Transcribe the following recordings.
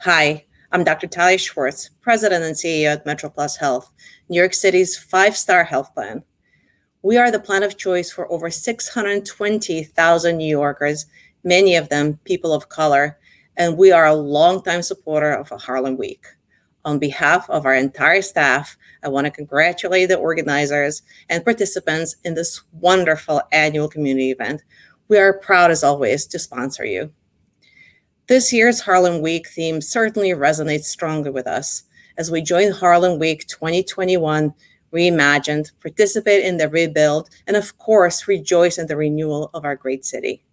Hi, I'm Dr. Talia Schwartz, President and CEO at MetroPlus Health, New York City's five-star health plan. We are the plan of choice for over 620,000 New Yorkers, many of them people of color, and we are a longtime supporter of Harlem Week. On behalf of our entire staff, I want to congratulate the organizers and participants in this wonderful annual community event. We are proud, as always, to sponsor you. This year's Harlem Week theme certainly resonates strongly with us as we join Harlem Week 2021 reimagined, participate in the rebuild, and of course, rejoice in the renewal of our great city.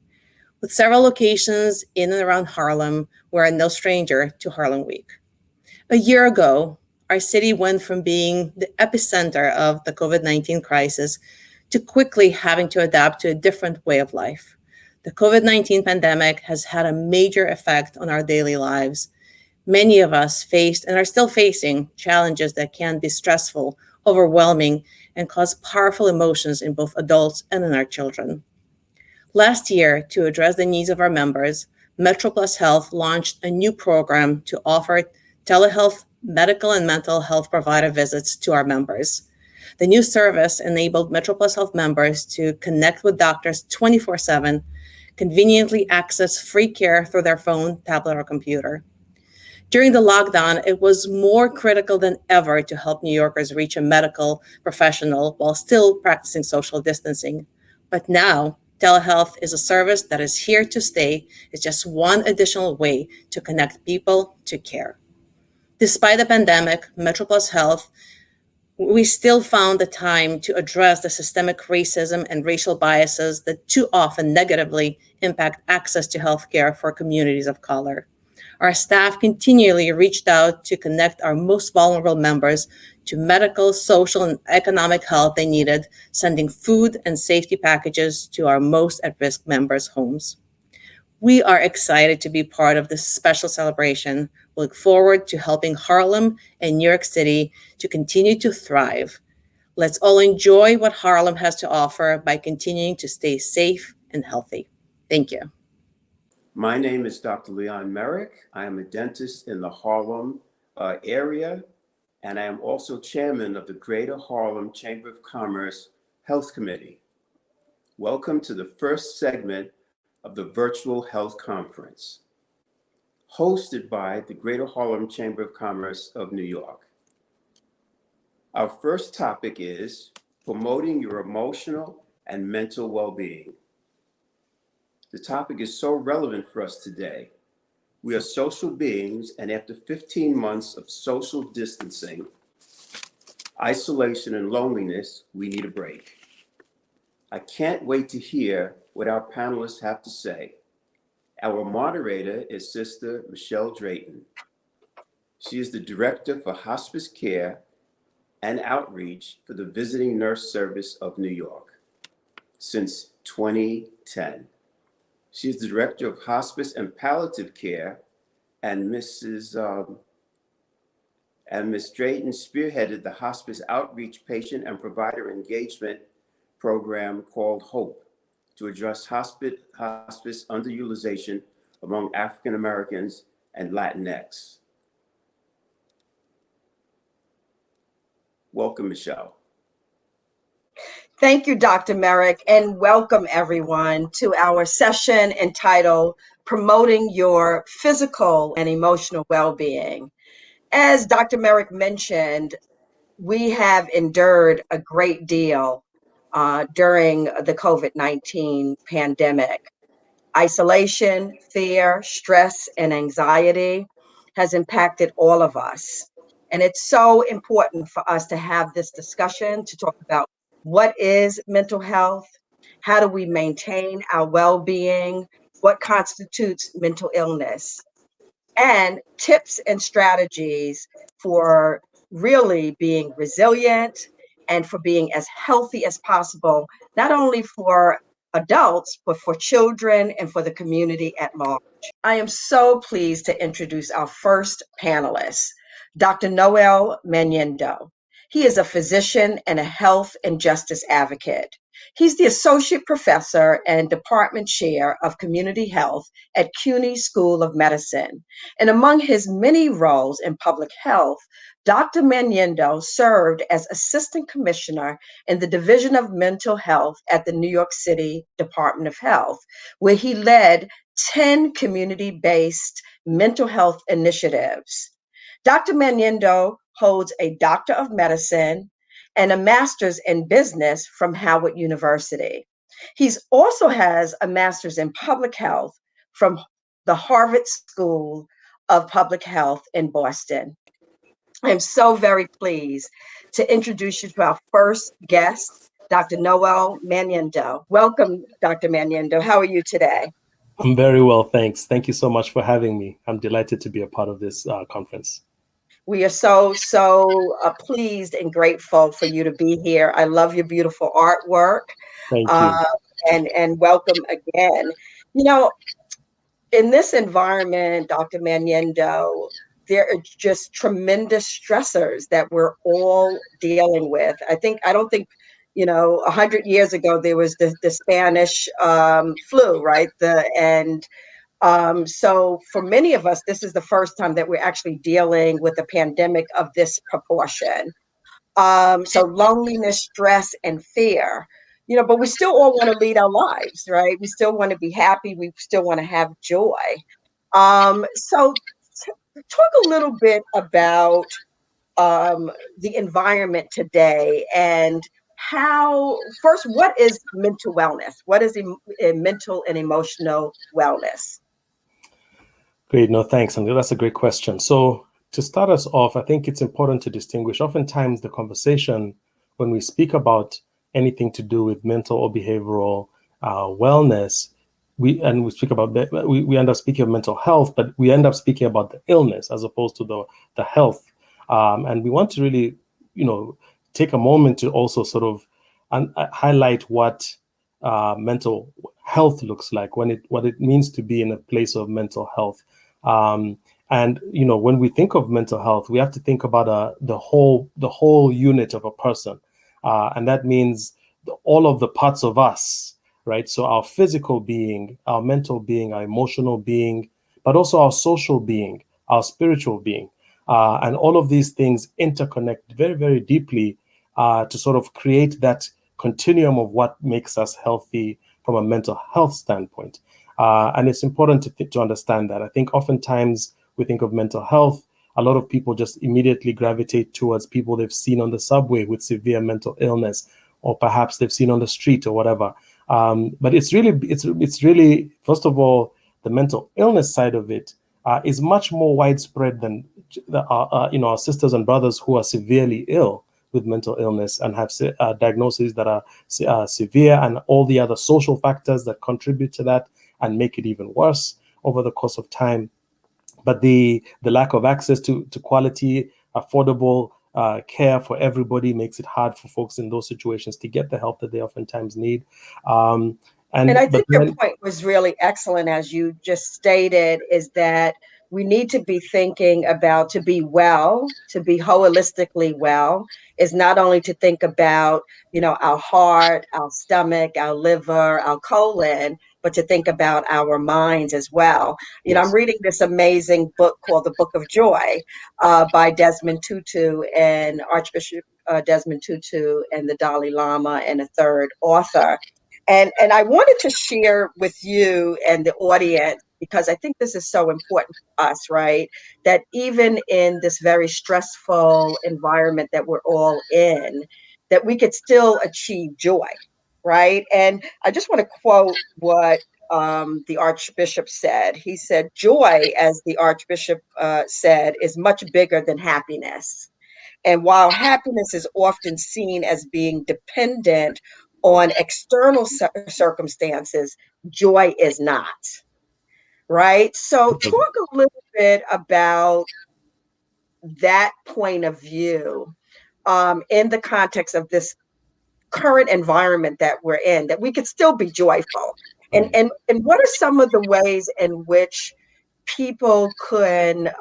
With several locations in and around Harlem, we're no stranger to Harlem Week. A year ago, our city went from being the epicenter of the COVID-19 crisis to quickly having to adapt to a different way of life. The COVID-19 pandemic has had a major effect on our daily lives. Many of us faced and are still facing challenges that can be stressful, overwhelming, and cause powerful emotions in both adults and in our children. Last year, to address the needs of our members, MetroPlus Health launched a new program to offer telehealth medical and mental health provider visits to our members. The new service enabled MetroPlus Health members to connect with doctors 24/7, conveniently access free care through their phone, tablet, or computer. During the lockdown, it was more critical than ever to help New Yorkers reach a medical professional while still practicing social distancing. But now, telehealth is a service that is here to stay. It's just one additional way to connect people to care. Despite the pandemic, MetroPlus Health, we still found the time to address the systemic racism and racial biases that too often negatively impact access to healthcare for communities of color. Our staff continually reached out to connect our most vulnerable members to medical, social, and economic help they needed, sending food and safety packages to our most at-risk members' homes. We are excited to be part of this special celebration. We look forward to helping Harlem and New York City to continue to thrive. Let's all enjoy what Harlem has to offer by continuing to stay safe and healthy. Thank you. My name is Dr. Leon Merrick. I am a dentist in the Harlem area, and I am also chairman of the Greater Harlem Chamber of Commerce Health Committee. Welcome to the first segment of the Virtual Health Conference, hosted by the Greater Harlem Chamber of Commerce of New York. Our first topic is promoting your emotional and mental well-being. The topic is so relevant for us today. We are social beings, and after 15 months of social distancing, isolation, and loneliness, we need a break. I can't wait to hear what our panelists have to say. Our moderator is Sister Michelle Drayton. She is the Director for Hospice Care and Outreach for the Visiting Nurse Service of New York since 2010. She is the Director of Hospice and Palliative Care, and Ms. Drayton spearheaded the Hospice Outreach Patient and Provider Engagement program called HOPE to address hospice underutilization among African Americans and Latinx. Welcome, Michelle. Thank you, Dr. Merrick, and welcome everyone to our session entitled Promoting Your Physical and Emotional Well-Being. As Dr. Merrick mentioned, we have endured a great deal during the COVID-19 pandemic. Isolation, fear, stress, and anxiety has impacted all of us. And it's so important for us to have this discussion to talk about what is mental health, how do we maintain our well-being, what constitutes mental illness, and tips and strategies for really being resilient and for being as healthy as possible, not only for adults, but for children and for the community at large. I am so pleased to introduce our first panelist, Dr. Noel Mayendo. He is a physician and a health and justice advocate. He's the associate professor and department chair of community health at CUNY School of Medicine. And among his many roles in public health, Dr. Maniendo served as assistant commissioner in the Division of Mental Health at the New York City Department of Health, where he led 10 community-based mental health initiatives. Dr. Maniendo holds a Doctor of Medicine and a Master's in Business from Howard University. He also has a Master's in Public Health from the Harvard School of Public Health in Boston. I'm so very pleased to introduce you to our first guest, Dr. Noel Maniendo. Welcome, Dr. Maniendo. How are you today? I'm very well, thanks. Thank you so much for having me. I'm delighted to be a part of this conference. We are so pleased and grateful for you to be here. I love your beautiful artwork. Thank you. And welcome again. You know, in this environment, Dr. Maniendo, there are just tremendous stressors that we're all dealing with. I don't think, 100 years ago, there was the Spanish flu, right? So for many of us, this is the first time that we're actually dealing with a pandemic of this proportion. So loneliness, stress, and fear, but we still all want to lead our lives, right? We still want to be happy. We still want to have joy. So talk a little bit about the environment today and first, what is mental wellness? What is mental and emotional wellness? Great. No, thanks. And that's a great question. So to start us off, I think it's important to distinguish. Oftentimes, the conversation, when we speak about anything to do with mental or behavioral wellness, we end up speaking of mental health, but we end up speaking about the illness as opposed to the health. And we want to really, take a moment to also sort of highlight what mental health looks like, what it means to be in a place of mental health. And when we think of mental health, we have to think about the whole unit of a person, and that means all of the parts of us, right? So our physical being, our mental being, our emotional being, but also our social being, our spiritual being, and all of these things interconnect very, very deeply to sort of create that continuum of what makes us healthy from a mental health standpoint. And it's important to understand that. I think oftentimes we think of mental health, a lot of people just immediately gravitate towards people they've seen on the subway with severe mental illness, or perhaps they've seen on the street or whatever. But it's really, first of all, the mental illness side of it is much more widespread than our sisters and brothers who are severely ill with mental illness and have diagnoses that are severe, and all the other social factors that contribute to that and make it even worse over the course of time. But the lack of access to quality, affordable care for everybody makes it hard for folks in those situations to get the help that they oftentimes need. And I think your point was really excellent, as you just stated, is that we need to be thinking about, to be well, to be holistically well, is not only to think about, our heart, our stomach, our liver, our colon, but to think about our minds as well. Yes. I'm reading this amazing book called The Book of Joy by Desmond Tutu, and Archbishop Desmond Tutu and the Dalai Lama and a third author. And I wanted to share with you and the audience, because I think this is so important for us, right? That even in this very stressful environment that we're all in, that we could still achieve joy, right? And I just want to quote what the Archbishop said. He said, "Joy," as the Archbishop said, "is much bigger than happiness. And while happiness is often seen as being dependent on external circumstances, joy is not." Right? So talk a little bit about that point of view in the context of this current environment that we're in, that we could still be joyful. Right. And what are some of the ways in which people could,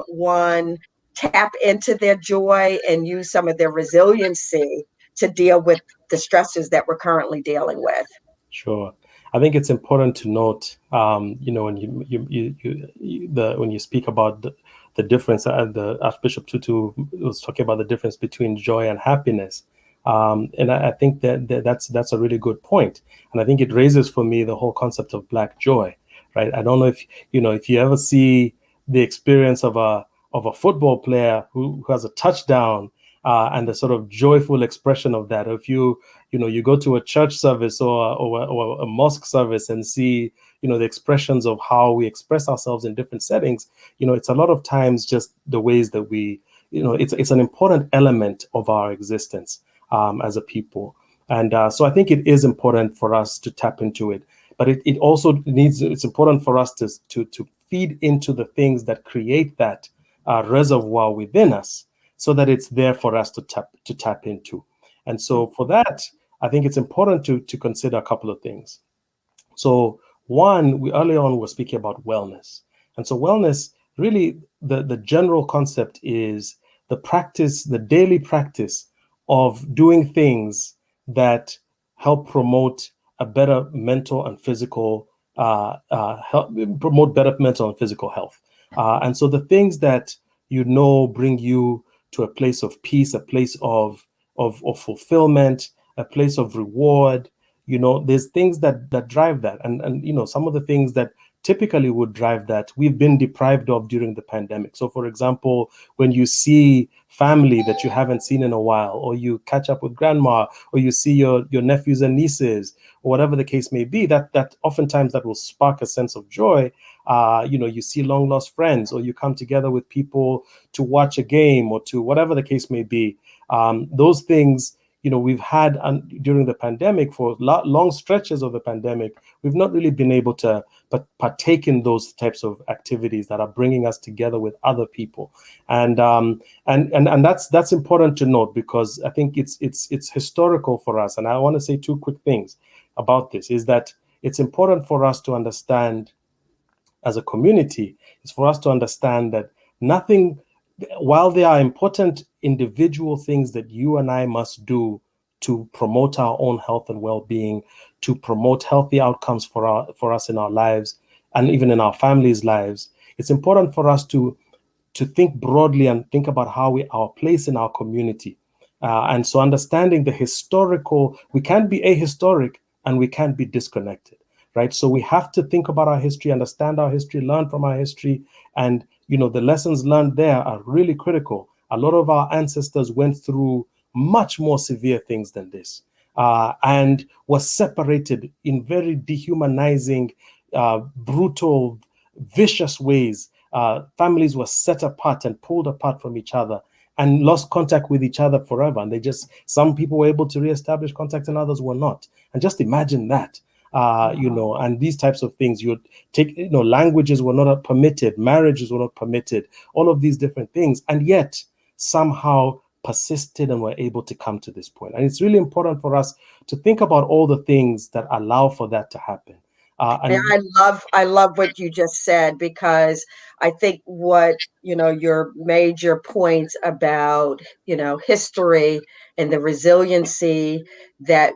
one, tap into their joy and use some of their resiliency to deal with the stresses that we're currently dealing with. Sure. I think it's important to note, when when you speak about the difference, the Archbishop Tutu was talking about the difference between joy and happiness, and I think that's a really good point, and I think it raises for me the whole concept of Black joy, right? I don't know if you ever see the experience of a football player who has a touchdown, and the sort of joyful expression of that. If you go to a church service or a mosque service and see, the expressions of how we express ourselves in different settings, it's a lot of times just the ways that we, it's an important element of our existence as a people. And so I think it is important for us to tap into it. But it also it's important for us to feed into the things that create that reservoir within us, so that it's there for us to tap into. And so for that, I think it's important to consider a couple of things. So one, we earlier on were speaking about wellness. And so wellness, really the general concept is the daily practice of doing things that help promote a better mental and physical promote better mental and physical health. And so the things that bring you to a place of peace, a place of fulfillment, a place of reward. There's things that drive that, and some of the things that typically would drive that we've been deprived of during the pandemic. So, for example, when you see family that you haven't seen in a while, or you catch up with grandma, or you see your nephews and nieces, or whatever the case may be, that oftentimes that will spark a sense of joy. You see long lost friends, or you come together with people to watch a game, or to whatever the case may be. Those things, we've had during the pandemic, for long stretches of the pandemic, we've not really been able to partake in those types of activities that are bringing us together with other people. And that's important to note, because I think it's historical for us. And I want to say two quick things about this, is that it's important for us to understand as a community, is for us to understand that nothing, while there are important individual things that you and I must do to promote our own health and well-being, to promote healthy outcomes for us in our lives, and even in our families' lives, it's important for us to think broadly and think about our place in our community. And so understanding the historical, we can't be ahistoric and we can't be disconnected, right? So we have to think about our history, understand our history, learn from our history. And, the lessons learned there are really critical. A lot of our ancestors went through much more severe things than this, and was separated in very dehumanizing, brutal, vicious ways. Families were set apart and pulled apart from each other and lost contact with each other forever. And some people were able to reestablish contact and others were not. And just imagine that. And these types of things, you take, languages were not permitted, marriages were not permitted, all of these different things, and yet somehow persisted and were able to come to this point. And it's really important for us to think about all the things that allow for that to happen. And I love what you just said, because I think what, your major points about, history and the resiliency that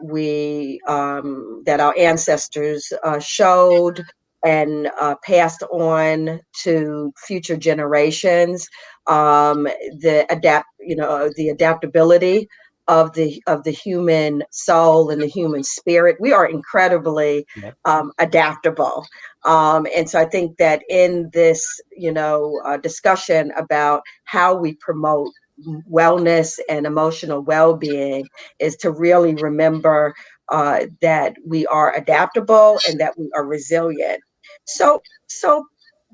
that our ancestors showed and passed on to future generations, the adaptability of the human soul and the human spirit. We are incredibly adaptable. And so I think that in this, discussion about how we promote wellness and emotional well-being, is to really remember that we are adaptable and that we are resilient. So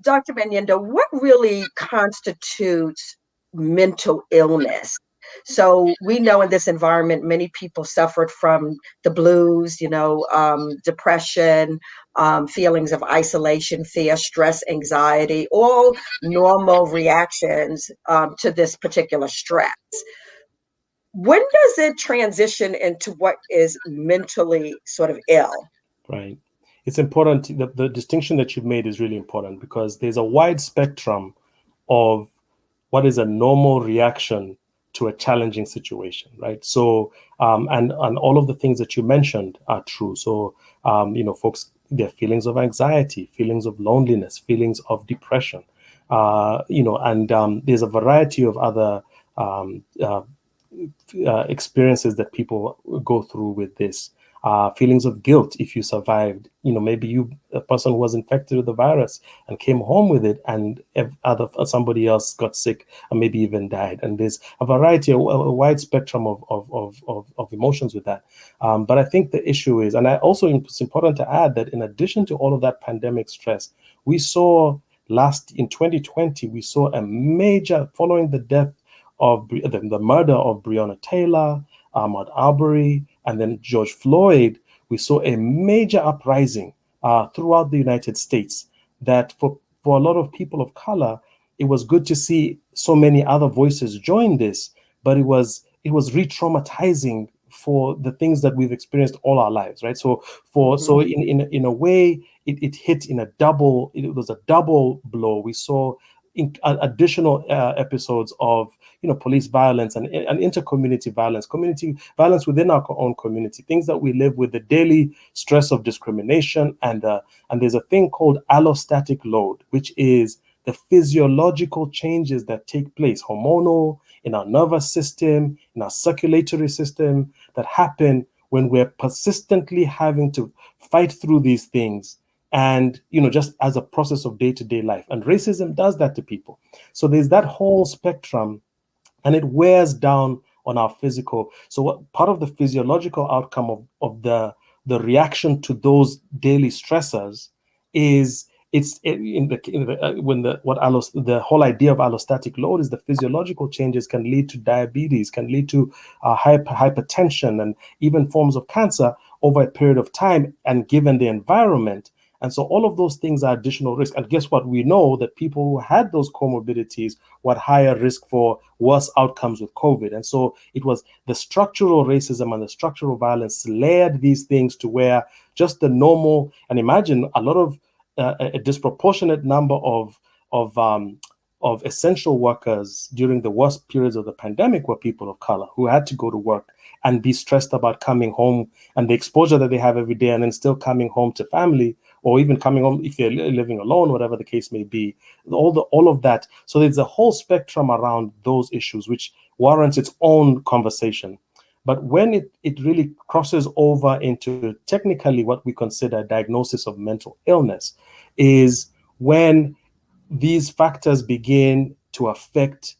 Dr. Manyendo, what really constitutes mental illness? So we know in this environment, many people suffered from the blues, depression, feelings of isolation, fear, stress, anxiety, all normal reactions to this particular stress. When does it transition into what is mentally sort of ill? Right. It's important. The distinction that you've made is really important, because there's a wide spectrum of what is a normal reaction to a challenging situation, right? So, and all of the things that you mentioned are true. So, folks, their feelings of anxiety, feelings of loneliness, feelings of depression, and there's a variety of other experiences that people go through with this. Feelings of guilt if you survived. Maybe you, a person who was infected with the virus and came home with it, and somebody else got sick and maybe even died. And there's a variety, a wide spectrum of emotions with that. But I think the issue is, and it's important to add that in addition to all of that pandemic stress, we saw in 2020, we saw a major, following the death of the murder of Breonna Taylor, Ahmaud Arbery, and then George Floyd, we saw a major uprising throughout the United States that for a lot of people of color, it was good to see so many other voices join this, but it was re-traumatizing for the things that we've experienced all our lives, right? So in a way, it hit in it was a double blow. We saw additional episodes of police violence and inter-community violence, community violence within our own community, things that we live with, the daily stress of discrimination, and there's a thing called allostatic load, which is the physiological changes that take place, hormonal, in our nervous system, in our circulatory system, that happen when we're persistently having to fight through these things. And, just as a process of day-to-day life. And racism does that to people. So there's that whole spectrum, and it wears down on our physical. So what part of the physiological outcome of the reaction to those daily stressors is the whole idea of allostatic load is the physiological changes can lead to diabetes, can lead to hypertension, and even forms of cancer over a period of time, and given the environment. And so all of those things are additional risk. And guess what? We know that people who had those comorbidities were at higher risk for worse outcomes with COVID. And so it was the structural racism and the structural violence layered these things to where just the normal, and imagine a lot of a disproportionate number of essential workers during the worst periods of the pandemic were people of color who had to go to work and be stressed about coming home and the exposure that they have every day, and then still coming home to family, or even coming home if they're living alone, whatever the case may be, all of that. So there's a whole spectrum around those issues, which warrants its own conversation. But when it really crosses over into technically what we consider a diagnosis of mental illness is when these factors begin to affect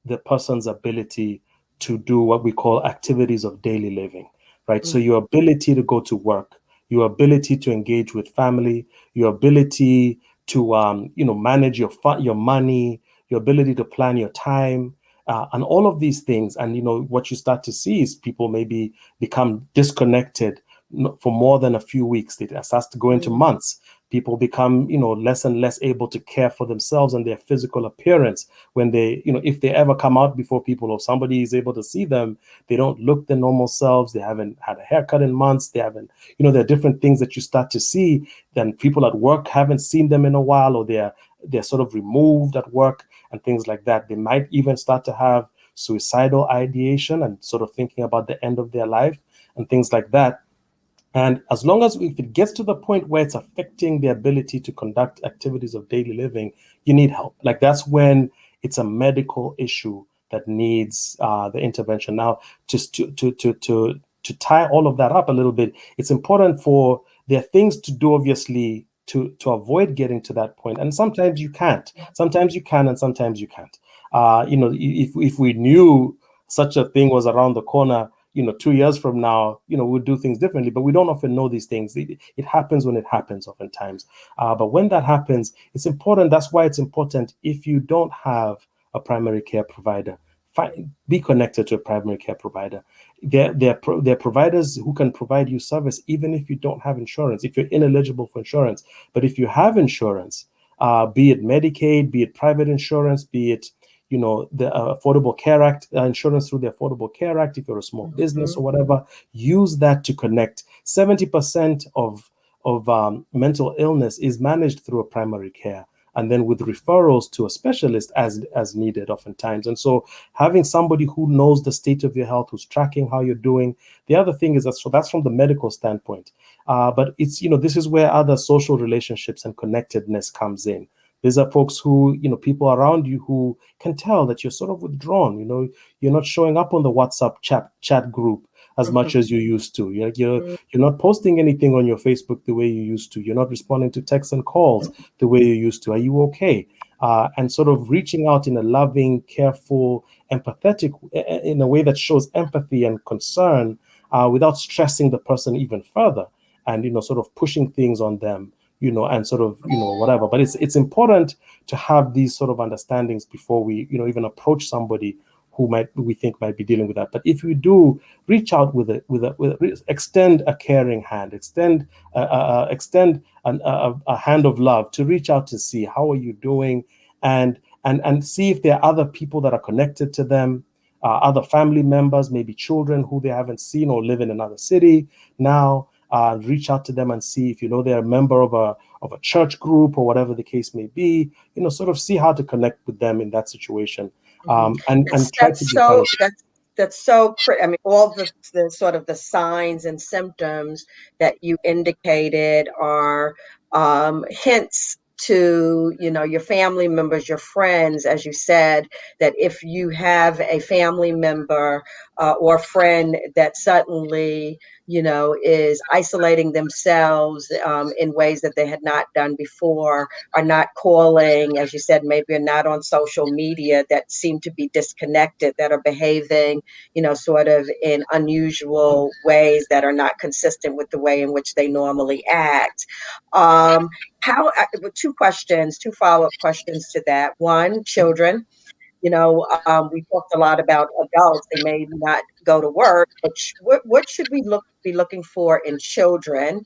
the person's ability to do what we call activities of daily living, right? So your ability to go to work, your ability to engage with family, your ability to manage your money, your ability to plan your time, and all of these things. And what you start to see is people maybe become disconnected for more than a few weeks. It starts to go into months. People become less and less able to care for themselves and their physical appearance. When they if they ever come out before people, or somebody is able to see them, they don't look their normal selves. They haven't had a haircut in months. They haven't there are different things that you start to see. Then people at work haven't seen them in a while, or they're sort of removed at work and things like that. They might even start to have suicidal ideation and sort of thinking about the end of their life and things like that. And as long as if it gets to the point where it's affecting the ability to conduct activities of daily living, you need help. Like that's when it's a medical issue that needs the intervention. Now, just to tie all of that up a little bit, it's important there are things to do, obviously, to avoid getting to that point. And sometimes you can't. Sometimes you can, and sometimes you can't. If we knew such a thing was around the corner, 2 years from now, we'll do things differently, but we don't often know these things. It happens when it happens oftentimes. But when that happens, it's important. That's why it's important, if you don't have a primary care provider, be connected to a primary care provider. There are providers who can provide you service even if you don't have insurance, if you're ineligible for insurance. But if you have insurance, be it Medicaid, be it private insurance, be it the Affordable Care Act, insurance through the Affordable Care Act, if you're a small business or whatever, use that to connect. 70% of mental illness is managed through a primary care. and then with referrals to a specialist as needed oftentimes. And so having somebody who knows the state of your health, who's tracking how you're doing. The other thing is that, so that's from the medical standpoint, but it's, this is where other social relationships and connectedness comes in. These are folks who, people around you who can tell that you're sort of withdrawn, you're not showing up on the WhatsApp chat group as much as you used to. You're not posting anything on your Facebook the way you used to. You're not responding to texts and calls the way you used to. Are you okay? And sort of reaching out in a loving, careful, empathetic, in a way that shows empathy and concern without stressing the person even further, and sort of pushing things on them, and sort of whatever. But it's important to have these sort of understandings before we even approach somebody who we think might be dealing with that. But if we do, reach out extend a caring hand, extend a hand of love to reach out to see how are you doing, and see if there are other people that are connected to them, other family members, maybe children who they haven't seen or live in another city now. Reach out to them and see if they're a member of a church group or whatever the case may be. Sort of see how to connect with them in that situation. And try to be so that's so I mean, all the sort of the signs and symptoms that you indicated are hints to your family members, your friends, as you said, that if you have a family member or friend that suddenly is isolating themselves in ways that they had not done before, are not calling, as you said, maybe are not on social media, that seem to be disconnected, that are behaving, sort of in unusual ways that are not consistent with the way in which they normally act. Two follow-up questions to that. One, children. We talked a lot about adults. They may not go to work, but what should we be looking for in children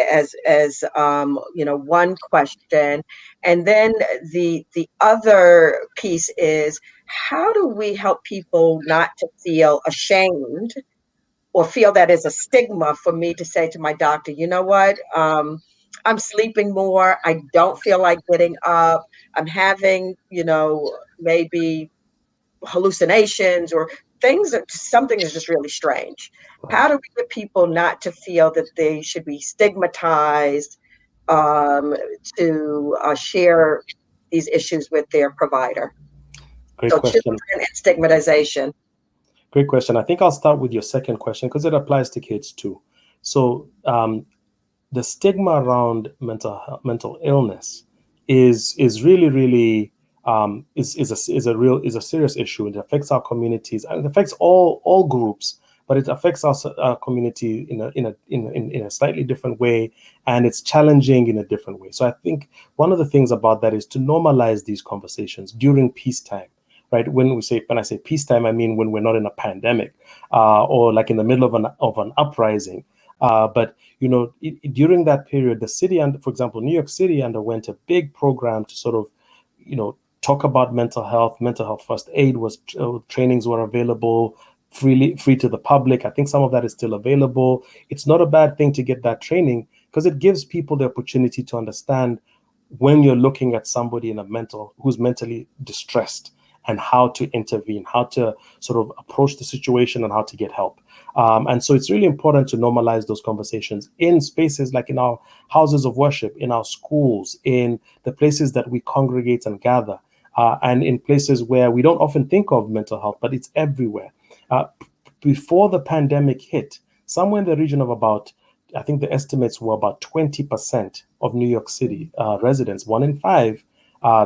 as one question? And then the other piece is, how do we help people not to feel ashamed or feel that is a stigma for me to say to my doctor, you know what, I'm sleeping more, I don't feel like getting up, I'm having, maybe hallucinations or something is just really strange. How do we get people not to feel that they should be stigmatized to share these issues with their provider? Great So question. children and stigmatization. Great question. I think I'll start with your second question because it applies to kids too. So the stigma around mental illness is really, really is a serious issue. It affects our communities and it affects all groups, but it affects our community in a slightly different way, and it's challenging in a different way. So I think one of the things about that is to normalize these conversations during peacetime. Right. When I say peacetime, I mean when we're not in a pandemic or like in the middle of an uprising. But during that period, the city, and for example, New York City underwent a big program to sort of, talk about mental health. Mental health first aid trainings were available free to the public. I think some of that is still available. It's not a bad thing to get that training because it gives people the opportunity to understand when you're looking at somebody who's mentally distressed, and how to intervene, how to sort of approach the situation and how to get help. And so it's really important to normalize those conversations in spaces like in our houses of worship, in our schools, in the places that we congregate and gather, and in places where we don't often think of mental health, but it's everywhere. Before the pandemic hit, somewhere in the region of about, I think the estimates were about 20% of New York City residents, 1 in 5,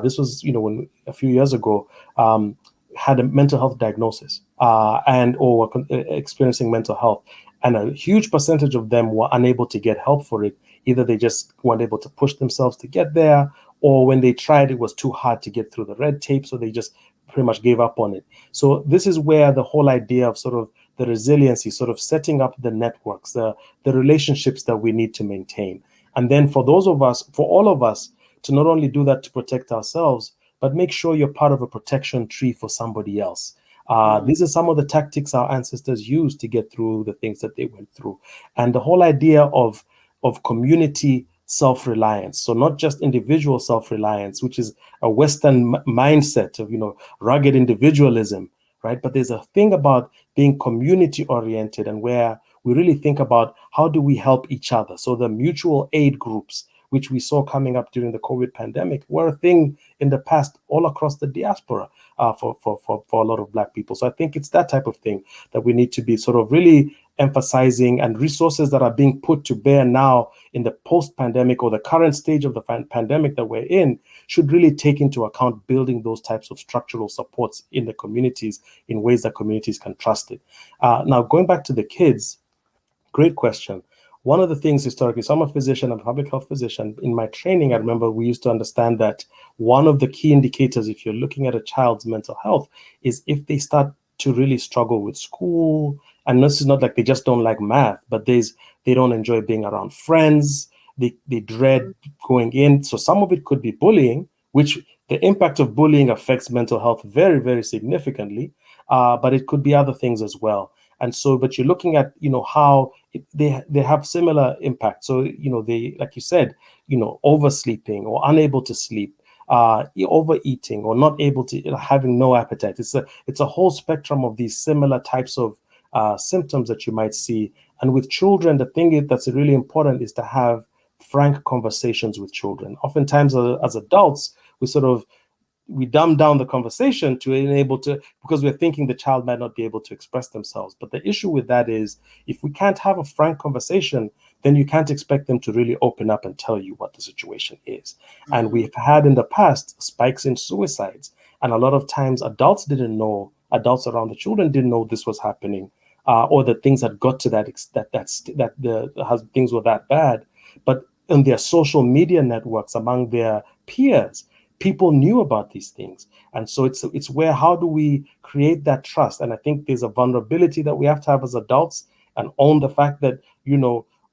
this was, when a few years ago, had a mental health diagnosis or were experiencing mental health. And a huge percentage of them were unable to get help for it. Either they just weren't able to push themselves to get there, or when they tried, it was too hard to get through the red tape. So they just pretty much gave up on it. So this is where the whole idea of sort of the resiliency, sort of setting up the networks, the relationships that we need to maintain. And then for all of us, to not only do that to protect ourselves, but make sure you're part of a protection tree for somebody else. These are some of the tactics our ancestors used to get through the things that they went through. And the whole idea of community self-reliance. So not just individual self-reliance, which is a Western mindset of, rugged individualism, right? But there's a thing about being community oriented, and where we really think about how do we help each other. So the mutual aid groups, which we saw coming up during the COVID pandemic, were a thing in the past all across the diaspora for a lot of Black people. So I think it's that type of thing that we need to be sort of really emphasizing, and resources that are being put to bear now in the post-pandemic or the current stage of the pandemic that we're in should really take into account building those types of structural supports in the communities in ways that communities can trust it. Now, going back to the kids, great question. One of the things historically, so I'm a physician, I'm a public health physician. In my training, I remember we used to understand that one of the key indicators, if you're looking at a child's mental health, is if they start to really struggle with school. And this is not like they just don't like math, but they don't enjoy being around friends. They dread going in. So some of it could be bullying, which the impact of bullying affects mental health very, very significantly. But it could be other things as well. And so, but you're looking at, how they have similar impact. So, they, like you said, oversleeping or unable to sleep, overeating or not able to, having no appetite. It's a whole spectrum of these similar types of symptoms that you might see. And with children, the thing that's really important is to have frank conversations with children. Oftentimes, as adults, we dumb down the conversation to enable to, because we're thinking the child might not be able to express themselves. But the issue with that is, if we can't have a frank conversation, then you can't expect them to really open up and tell you what the situation is. And we've had in the past spikes in suicides. And a lot of times adults around the children didn't know this was happening, or that things had got to things were that bad. But in their social media networks, among their peers, people knew about these things. And so it's where, how do we create that trust? And I think there's a vulnerability that we have to have as adults, and own the fact that,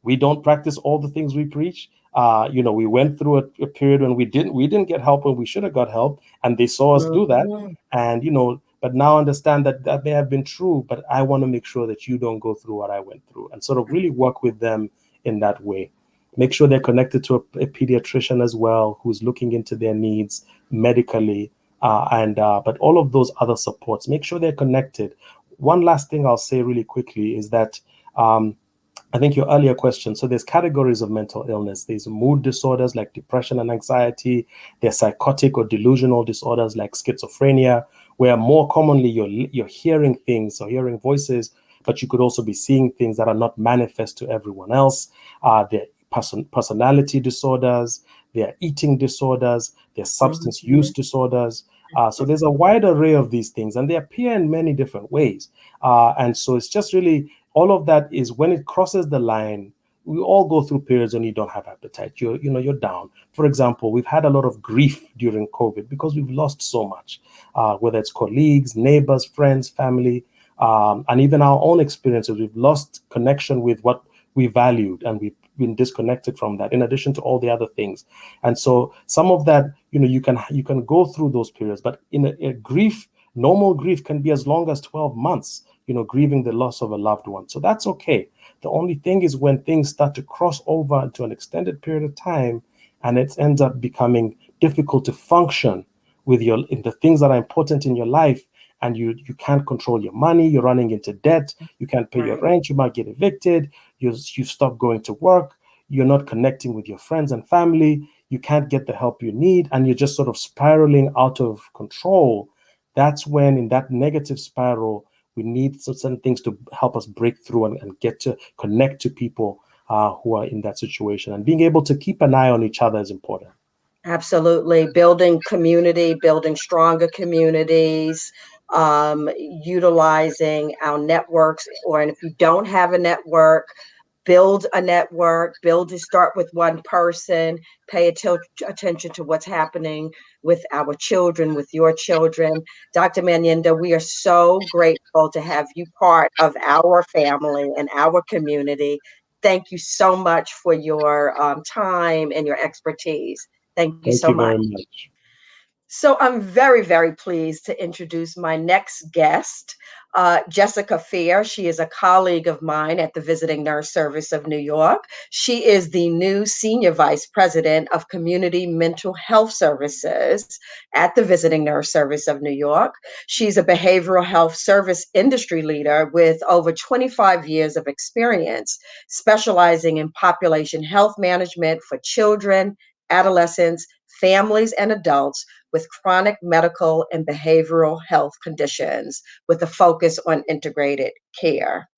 we don't practice all the things we preach. We went through a period when we didn't get help when we should have got help, and they saw us do that. And, but now understand that may have been true, but I want to make sure that you don't go through what I went through, and sort of really work with them in that way. Make sure they're connected to a pediatrician as well, who's looking into their needs medically, but all of those other supports, make sure they're connected. One last thing I'll say really quickly is that I think your earlier question, so there's categories of mental illness. There's mood disorders like depression and anxiety. There's psychotic or delusional disorders like schizophrenia, where more commonly you're hearing things or hearing voices, but you could also be seeing things that are not manifest to everyone else. There are personality disorders, there are eating disorders, there are substance use disorders. So there's a wide array of these things, and they appear in many different ways. And so it's just really, all of that is when it crosses the line. We all go through periods when you don't have appetite. You're down. For example, we've had a lot of grief during COVID because we've lost so much, whether it's colleagues, neighbors, friends, family, and even our own experiences. We've lost connection with what we valued, and we've been disconnected from that, in addition to all the other things. And so some of that, you can go through those periods, but in a grief, normal grief can be as long as 12 months, grieving the loss of a loved one. So that's okay. The only thing is when things start to cross over into an extended period of time, and it ends up becoming difficult to function with in the things that are important in your life, and you can't control your money, you're running into debt, you can't pay your rent, you might get evicted, you stop going to work, you're not connecting with your friends and family, you can't get the help you need, and you're just sort of spiraling out of control. That's when, in that negative spiral, we need certain things to help us break through and get to connect to people who are in that situation. And being able to keep an eye on each other is important. Absolutely. Building community, building stronger communities, utilizing our networks, and if you don't have a network, build a network, start with one person, pay attention to what's happening with our children, with your children. Dr. Manyinda, we are so grateful to have you part of our family and our community. Thank you so much for your time and your expertise. Thank you so much. Thank you very much. So I'm very, very pleased to introduce my next guest, Jessica Fear. She is a colleague of mine at the Visiting Nurse Service of New York. She is the new Senior Vice President of Community Mental Health Services at the Visiting Nurse Service of New York. She's a behavioral health service industry leader with over 25 years of experience, specializing in population health management for children, adolescents, families, and adults with chronic medical and behavioral health conditions with a focus on integrated care.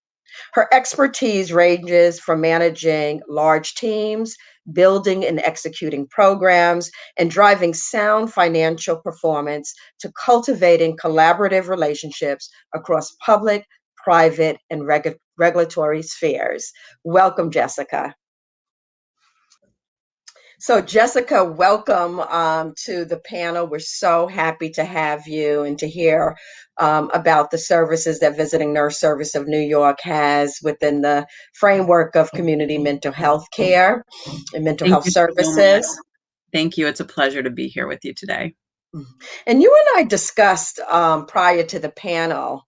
Her expertise ranges from managing large teams, building and executing programs, and driving sound financial performance to cultivating collaborative relationships across public, private, and regulatory spheres. Welcome, Jessica. So, Jessica, welcome to the panel. We're so happy to have you and to hear about the services that Visiting Nurse Service of New York has within the framework of community mental health care and mental Thank health you so much. services. Thank you. It's a pleasure to be here with you today. And you and I discussed prior to the panel,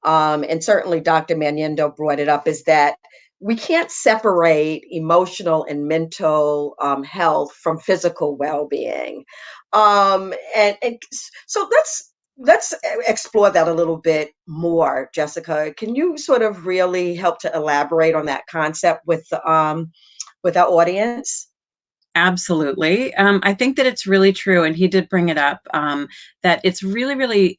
and certainly Dr. Maniendo brought it up, is that we can't separate emotional and mental health from physical well-being. So let's explore that a little bit more, Jessica. Can you sort of really help to elaborate on that concept with our audience? Absolutely. I think that it's really true, and he did bring it up, that it's really, really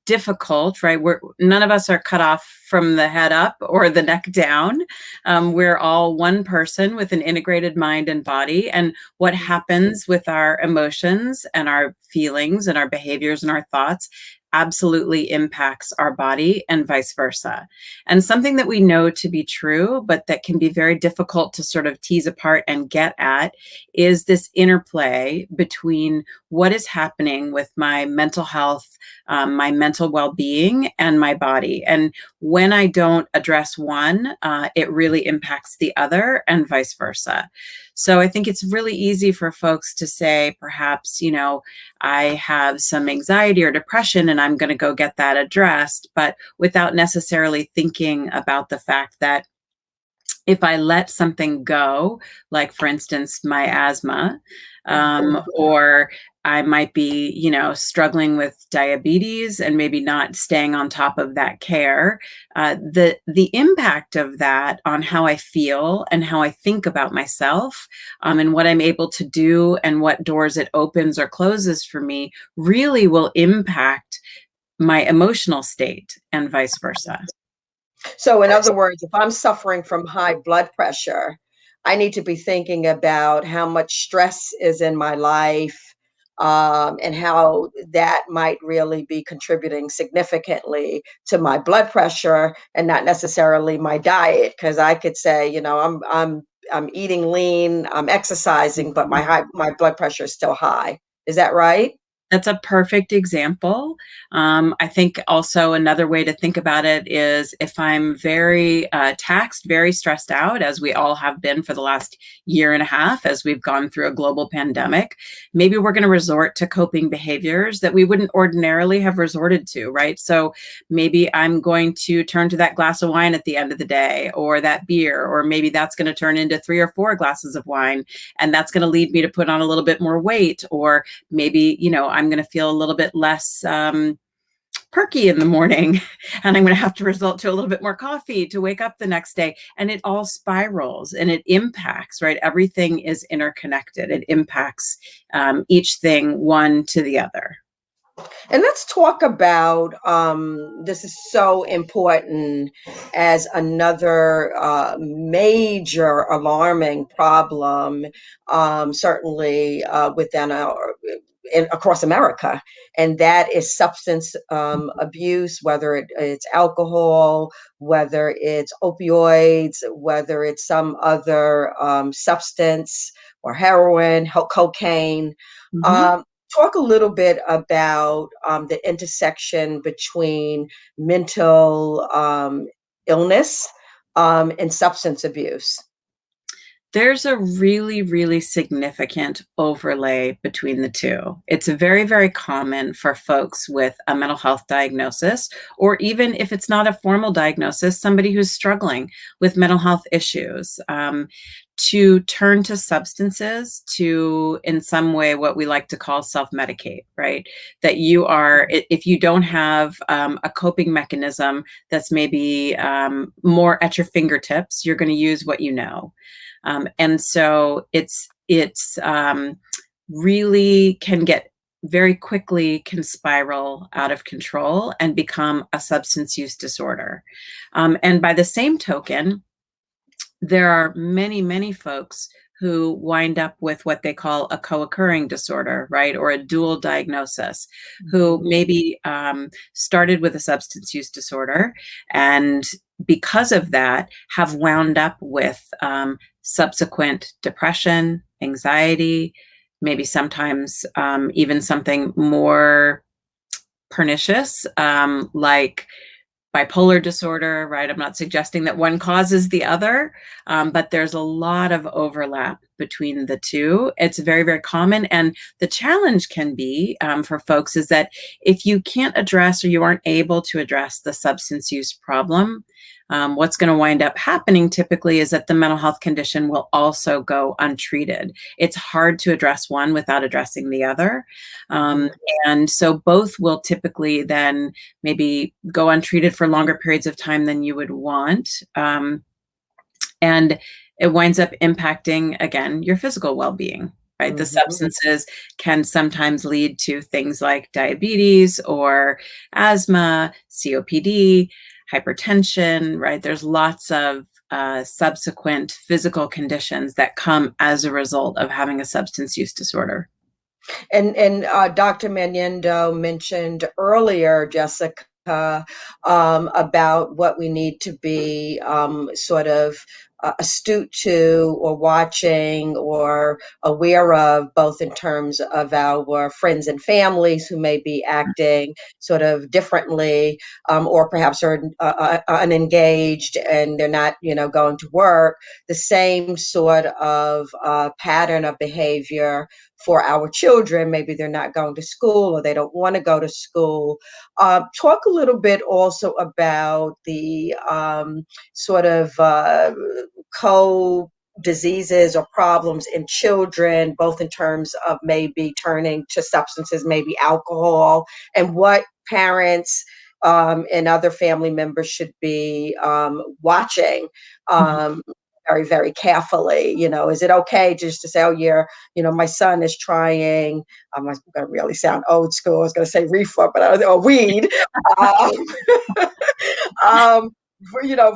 difficult, right? None of us are cut off from the head up or the neck down. We're all one person with an integrated mind and body, and what happens with our emotions and our feelings and our behaviors and our thoughts absolutely impacts our body and vice versa. And something that we know to be true, but that can be very difficult to sort of tease apart and get at, is this interplay between what is happening with my mental health, my mental well-being, and my body. And when I don't address one, it really impacts the other, and vice versa. So I think it's really easy for folks to say, perhaps, I have some anxiety or depression and I'm going to go get that addressed, but without necessarily thinking about the fact that if I let something go, like for instance, my asthma, or I might be, struggling with diabetes and maybe not staying on top of that care, the impact of that on how I feel and how I think about myself, and what I'm able to do and what doors it opens or closes for me really will impact my emotional state and vice versa. So, in other words, if I'm suffering from high blood pressure, I need to be thinking about how much stress is in my life, and how that might really be contributing significantly to my blood pressure, and not necessarily my diet. Because I could say, I'm eating lean, I'm exercising, but my blood pressure is still high. Is that right? That's a perfect example. I think also another way to think about it is if I'm very taxed, very stressed out, as we all have been for the last year and a half, as we've gone through a global pandemic, maybe we're going to resort to coping behaviors that we wouldn't ordinarily have resorted to, right? So maybe I'm going to turn to that glass of wine at the end of the day, or that beer, or maybe that's going to turn into 3 or 4 glasses of wine, and that's going to lead me to put on a little bit more weight, or maybe, I'm going to feel a little bit less perky in the morning, and I'm going to have to resort to a little bit more coffee to wake up the next day. And it all spirals and it impacts, right? Everything is interconnected. It impacts each thing one to the other. And let's talk about this is so important as another major alarming problem, certainly across America, and that is substance abuse, whether it's alcohol, whether it's opioids, whether it's some other substance or heroin, cocaine. Mm-hmm. Talk a little bit about the intersection between mental illness and substance abuse. There's a really, really significant overlay between the two. It's very, very common for folks with a mental health diagnosis, or even if it's not a formal diagnosis, somebody who's struggling with mental health issues, to turn to substances to, in some way, what we like to call self-medicate, right? That you are, if you don't have a coping mechanism that's maybe more at your fingertips, you're going to use what you know. And so it's really can get very quickly can spiral out of control and become a substance use disorder. And by the same token, there are many, many folks who wind up with what they call a co-occurring disorder, right? Or a dual diagnosis, who maybe started with a substance use disorder and because of that have wound up with subsequent depression, anxiety, maybe sometimes even something more pernicious, like bipolar disorder, right? I'm not suggesting that one causes the other, but there's a lot of overlap between the two. It's very, very common. And the challenge can be for folks is that if you can't address or you aren't able to address the substance use problem, what's going to wind up happening typically is that the mental health condition will also go untreated. It's hard to address one without addressing the other. And so both will typically then maybe go untreated for longer periods of time than you would want. And it winds up impacting, again, your physical well-being. Right? The substances can sometimes lead to things like diabetes or asthma, COPD, hypertension, right? There's lots of subsequent physical conditions that come as a result of having a substance use disorder. And Dr. Maniendo mentioned earlier, Jessica, about what we need to be sort of astute to or watching or aware of, both in terms of our friends and families who may be acting sort of differently, or perhaps are unengaged and they're not, going to work. The same sort of pattern of behavior for our children. Maybe they're not going to school or they don't want to go to school. Talk a little bit also about the sort of co-diseases or problems in children, both in terms of maybe turning to substances, maybe alcohol, and what parents and other family members should be watching very, very carefully. Is it okay just to say, oh, yeah, my son is trying, I'm going to really sound old school, I was going to say reefer, but or weed.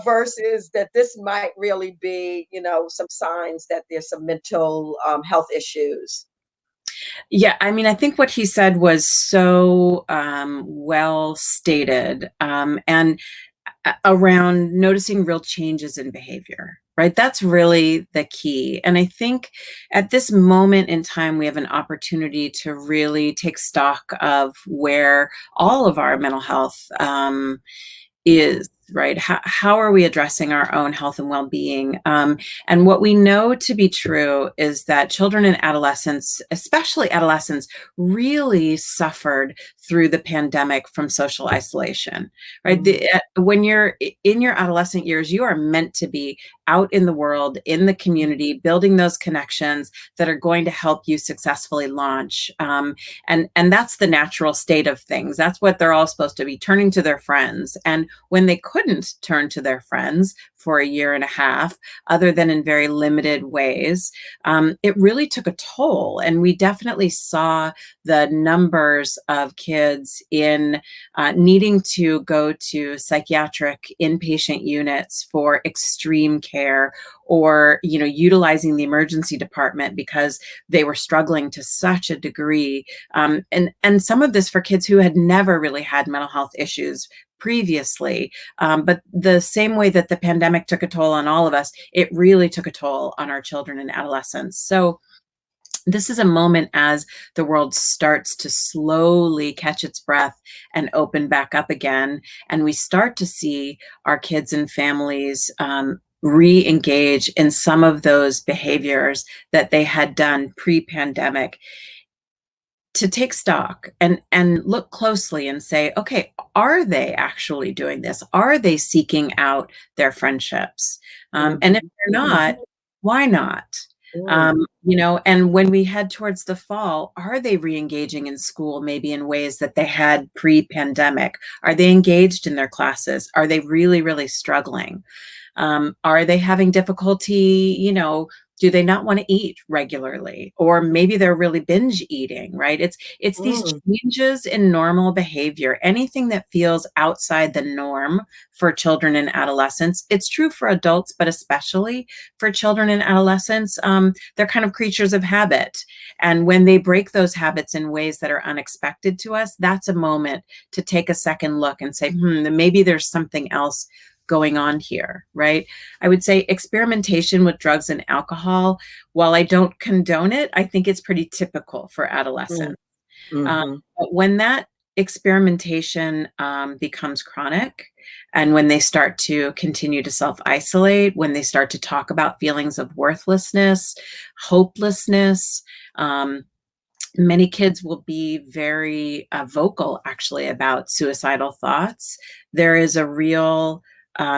Versus that this might really be, some signs that there's some mental health issues. Yeah, I mean, I think what he said was so well stated, and around noticing real changes in behavior, right? That's really the key. And I think at this moment in time, we have an opportunity to really take stock of where all of our mental health is, right? How are we addressing our own health and well-being? And what we know to be true is that children and adolescents, especially adolescents, really suffered through the pandemic from social isolation, right? When you're in your adolescent years, you are meant to be out in the world, in the community, building those connections that are going to help you successfully launch. And that's the natural state of things. That's what they're all supposed to be, turning to their friends. And when they couldn't turn to their friends for a year and a half, other than in very limited ways, it really took a toll. And we definitely saw the numbers of kids in needing to go to psychiatric inpatient units for extreme care, or utilizing the emergency department because they were struggling to such a degree. And some of this for kids who had never really had mental health issues previously. But the same way that the pandemic took a toll on all of us, it really took a toll on our children and adolescents. So this is a moment as the world starts to slowly catch its breath and open back up again. And we start to see our kids and families re-engage in some of those behaviors that they had done pre-pandemic, to take stock and look closely and say, okay, are they actually doing this? Are they seeking out their friendships? And if they're not, why not? And when we head towards the fall, are they re-engaging in school, maybe in ways that they had pre-pandemic? Are they engaged in their classes? Are they really, really struggling? Are they having difficulty, do they not want to eat regularly? Or maybe they're really binge eating, right? It's these changes in normal behavior, anything that feels outside the norm for children and adolescents. It's true for adults, but especially for children and adolescents. They're kind of creatures of habit. And when they break those habits in ways that are unexpected to us, that's a moment to take a second look and say, maybe there's something else going on here, right? I would say experimentation with drugs and alcohol, while I don't condone it, I think it's pretty typical for adolescents. But when that experimentation becomes chronic, and when they start to continue to self-isolate, when they start to talk about feelings of worthlessness, hopelessness, many kids will be very vocal, actually, about suicidal thoughts. There is a real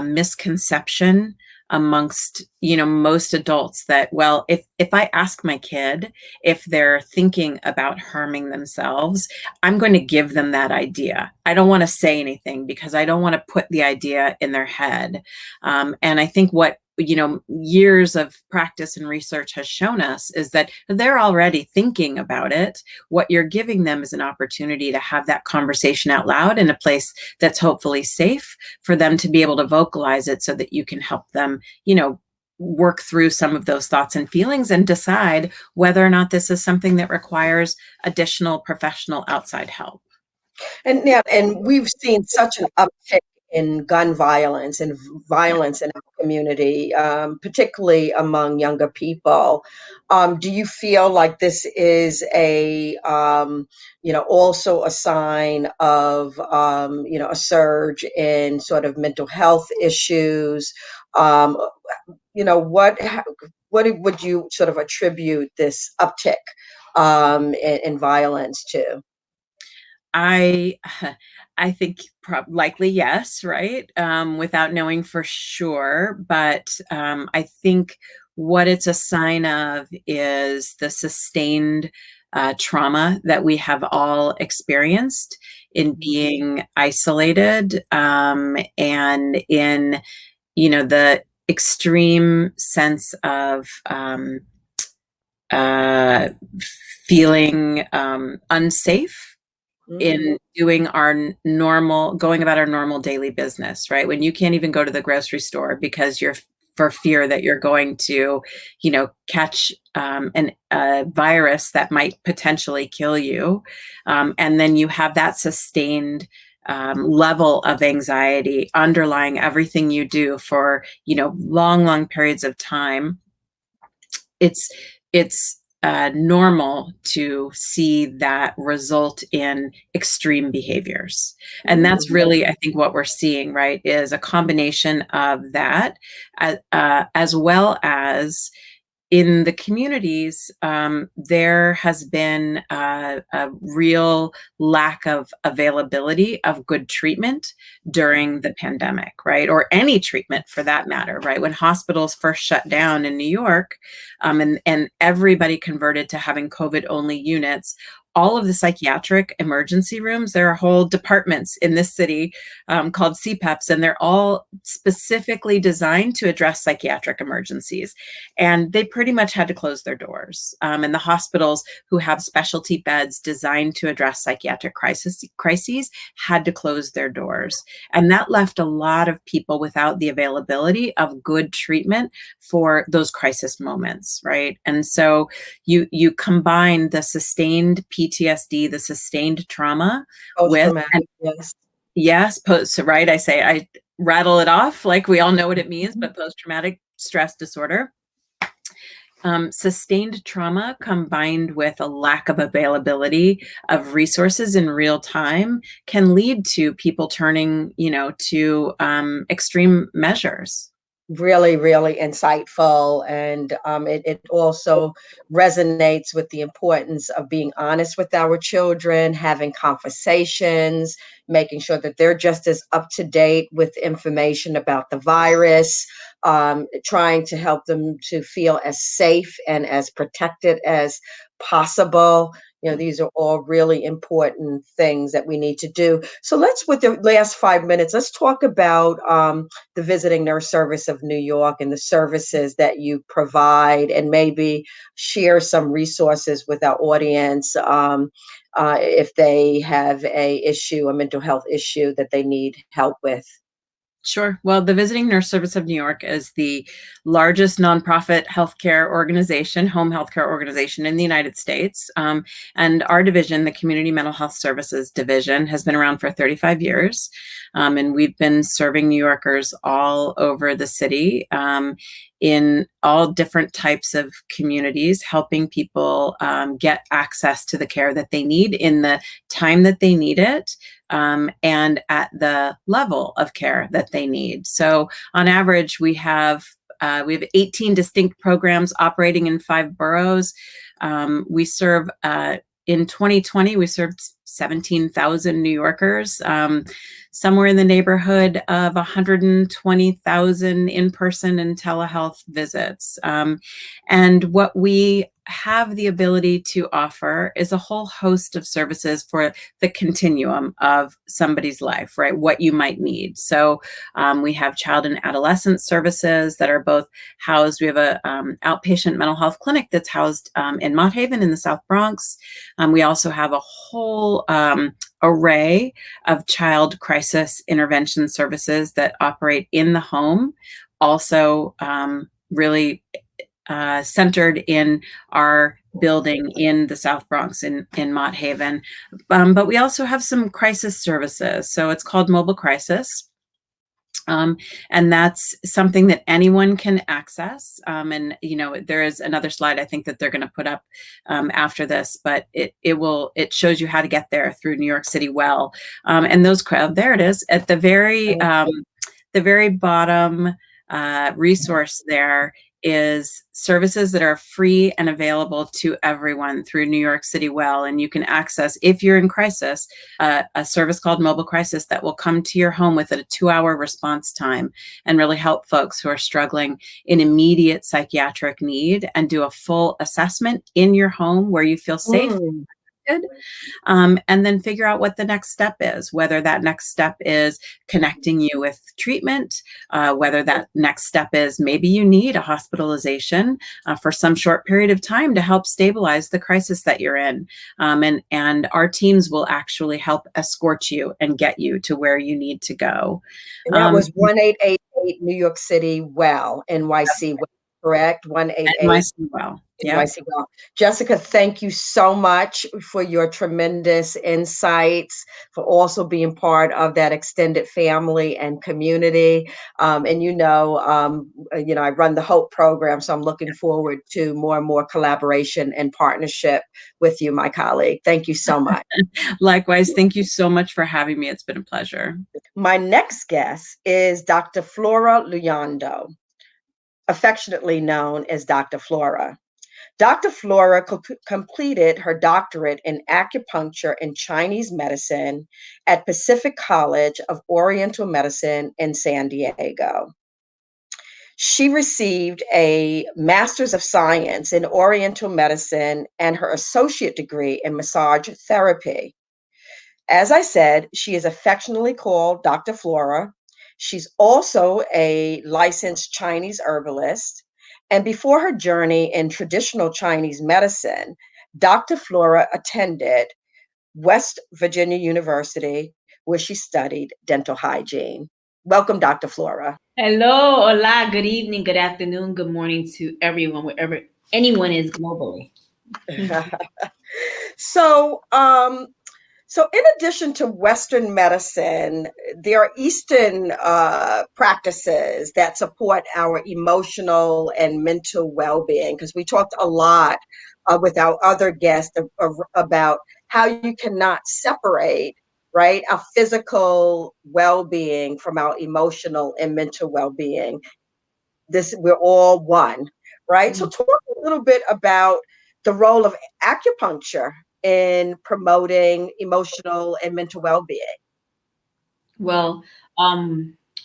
misconception amongst most adults that, well, if I ask my kid if they're thinking about harming themselves, I'm going to give them that idea. I don't want to say anything because I don't want to put the idea in their head. And I think what years of practice and research has shown us is that they're already thinking about it. What you're giving them is an opportunity to have that conversation out loud in a place that's hopefully safe for them to be able to vocalize it so that you can help them, work through some of those thoughts and feelings and decide whether or not this is something that requires additional professional outside help. And we've seen such an uptick in gun violence and violence in our community, particularly among younger people. Do you feel like this is also a sign of, a surge in sort of mental health issues? What would you sort of attribute this uptick in violence to? I think likely yes, right? Without knowing for sure. But I think what it's a sign of is the sustained trauma that we have all experienced in being isolated and in, the extreme sense of feeling unsafe in going about our normal daily business, right? When you can't even go to the grocery store because for fear that you're going to, catch a virus that might potentially kill you. And then you have that sustained level of anxiety underlying everything you do for, long periods of time. It's normal to see that result in extreme behaviors. And that's really, I think, what we're seeing, right, is a combination of that, as well as in the communities, there has been a real lack of availability of good treatment during the pandemic, right? Or any treatment for that matter, right? When hospitals first shut down in New York, and everybody converted to having COVID-only units, all of the psychiatric emergency rooms, there are whole departments in this city called CPEPs, and they're all specifically designed to address psychiatric emergencies. And they pretty much had to close their doors. And the hospitals who have specialty beds designed to address psychiatric crises had to close their doors. And that left a lot of people without the availability of good treatment for those crisis moments, right? And so you combine the sustained PTSD, the sustained trauma with, right? I rattle it off like we all know what it means, but post-traumatic stress disorder. Sustained trauma combined with a lack of availability of resources in real time can lead to people turning, to extreme measures. Really, really insightful. And it also resonates with the importance of being honest with our children, having conversations, making sure that they're just as up to date with information about the virus, trying to help them to feel as safe and as protected as possible. You know, these are all really important things that we need to do. So let's, with the last 5 minutes, let's talk about the Visiting Nurse Service of New York and the services that you provide, and maybe share some resources with our audience if they have a mental health issue that they need help with. Sure. Well, the Visiting Nurse Service of New York is the largest nonprofit healthcare organization, home healthcare organization in the United States. And our division, the Community Mental Health Services Division, has been around for 35 years. And we've been serving New Yorkers all over the city in all different types of communities, helping people get access to the care that they need in the time that they need it. And at the level of care that they need. So on average, we have 18 distinct programs operating in 5 boroughs. We serve in 2020, we served 17,000 New Yorkers, somewhere in the neighborhood of 120,000 in-person and telehealth visits. And what we have the ability to offer is a whole host of services for the continuum of somebody's life, right? What you might need. So we have child and adolescent services that are both housed. We have a outpatient mental health clinic that's housed in Mott Haven in the South Bronx. We also have a whole array of child crisis intervention services that operate in the home, also really centered in our building in the South Bronx in Mott Haven. But we also have some crisis services. So it's called Mobile Crisis. And that's something that anyone can access. And, you know, there is another slide I think that they're going to put up after this, but it shows you how to get there through New York City Well. And those, there it is at the very bottom resource there is services that are free and available to everyone through New York City Well. And you can access, if you're in crisis, a service called Mobile Crisis that will come to your home with a 2-hour response time and really help folks who are struggling in immediate psychiatric need and do a full assessment in your home where you feel safe. And then figure out what the next step is, whether that next step is connecting you with treatment, whether that next step is maybe you need a hospitalization for some short period of time to help stabilize the crisis that you're in. And our teams will actually help escort you and get you to where you need to go. And that was 1888 New York City Well, NYC, correct? 188. NYC Well. Yeah. Well. Jessica, thank you so much for your tremendous insights, for also being part of that extended family and community. And I run the HOPE program, so I'm looking forward to more and more collaboration and partnership with you, my colleague. Thank you so much. Likewise, thank you so much for having me. It's been a pleasure. My next guest is Dr. Flora Luyando, affectionately known as Dr. Flora. Dr. Flora completed her doctorate in acupuncture and Chinese medicine at Pacific College of Oriental Medicine in San Diego. She received a Master's of Science in Oriental Medicine and her associate degree in massage therapy. As I said, she is affectionately called Dr. Flora. She's also a licensed Chinese herbalist. And before her journey in traditional Chinese medicine, Dr. Flora attended West Virginia University, where she studied dental hygiene. Welcome, Dr. Flora. Hello, hola, good evening, good afternoon, good morning to everyone, wherever anyone is globally. So in addition to Western medicine, there are Eastern practices that support our emotional and mental well-being, because we talked a lot with our other guests about how you cannot separate, right, our physical well-being from our emotional and mental well-being. we're all one, right? So talk a little bit about the role of acupuncture in promoting emotional and mental well-being. Well,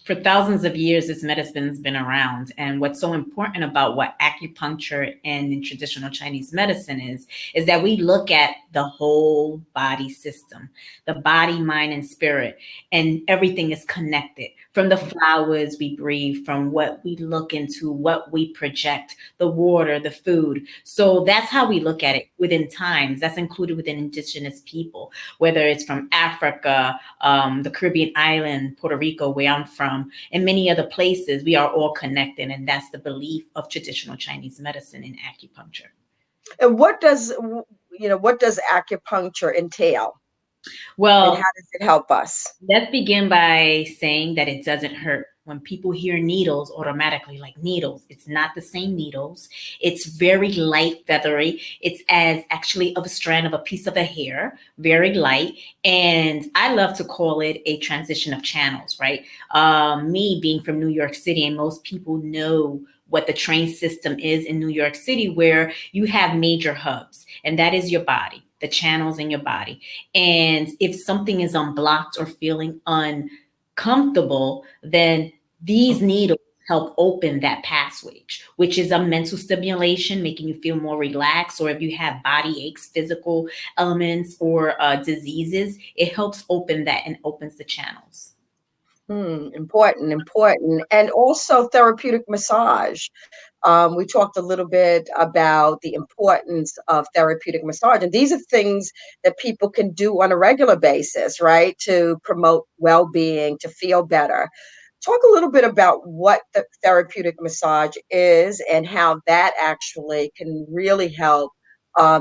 for thousands of years, this medicine's been around. And what's so important about what acupuncture and in traditional Chinese medicine is that we look at the whole body system, the body, mind, and spirit, and everything is connected. From the flowers we breathe, from what we look into, what we project, the water, the food. So that's how we look at it within times. That's included within indigenous people, whether it's from Africa, the Caribbean island, Puerto Rico, where I'm from, and many other places. We are all connected, and that's the belief of traditional Chinese medicine and acupuncture. And what does acupuncture entail? Well, and how does it help us? Let's begin by saying that it doesn't hurt. When people hear needles, automatically like needles, it's not the same needles. It's very light, feathery. It's as actually of a strand of a piece of a hair, very light. And I love to call it a transition of channels, right? Me being from New York City, and most people know what the train system is in New York City, where you have major hubs, and that is your body, the channels in your body. And if something is unblocked or feeling uncomfortable, then these needles help open that passage, which is a mental stimulation, making you feel more relaxed. Or if you have body aches, physical elements, or diseases, it helps open that and opens the channels. Important. And also therapeutic massage. We talked a little bit about the importance of therapeutic massage. And these are things that people can do on a regular basis, right? To promote well-being, to feel better. Talk a little bit about what the therapeutic massage is and how that actually can really help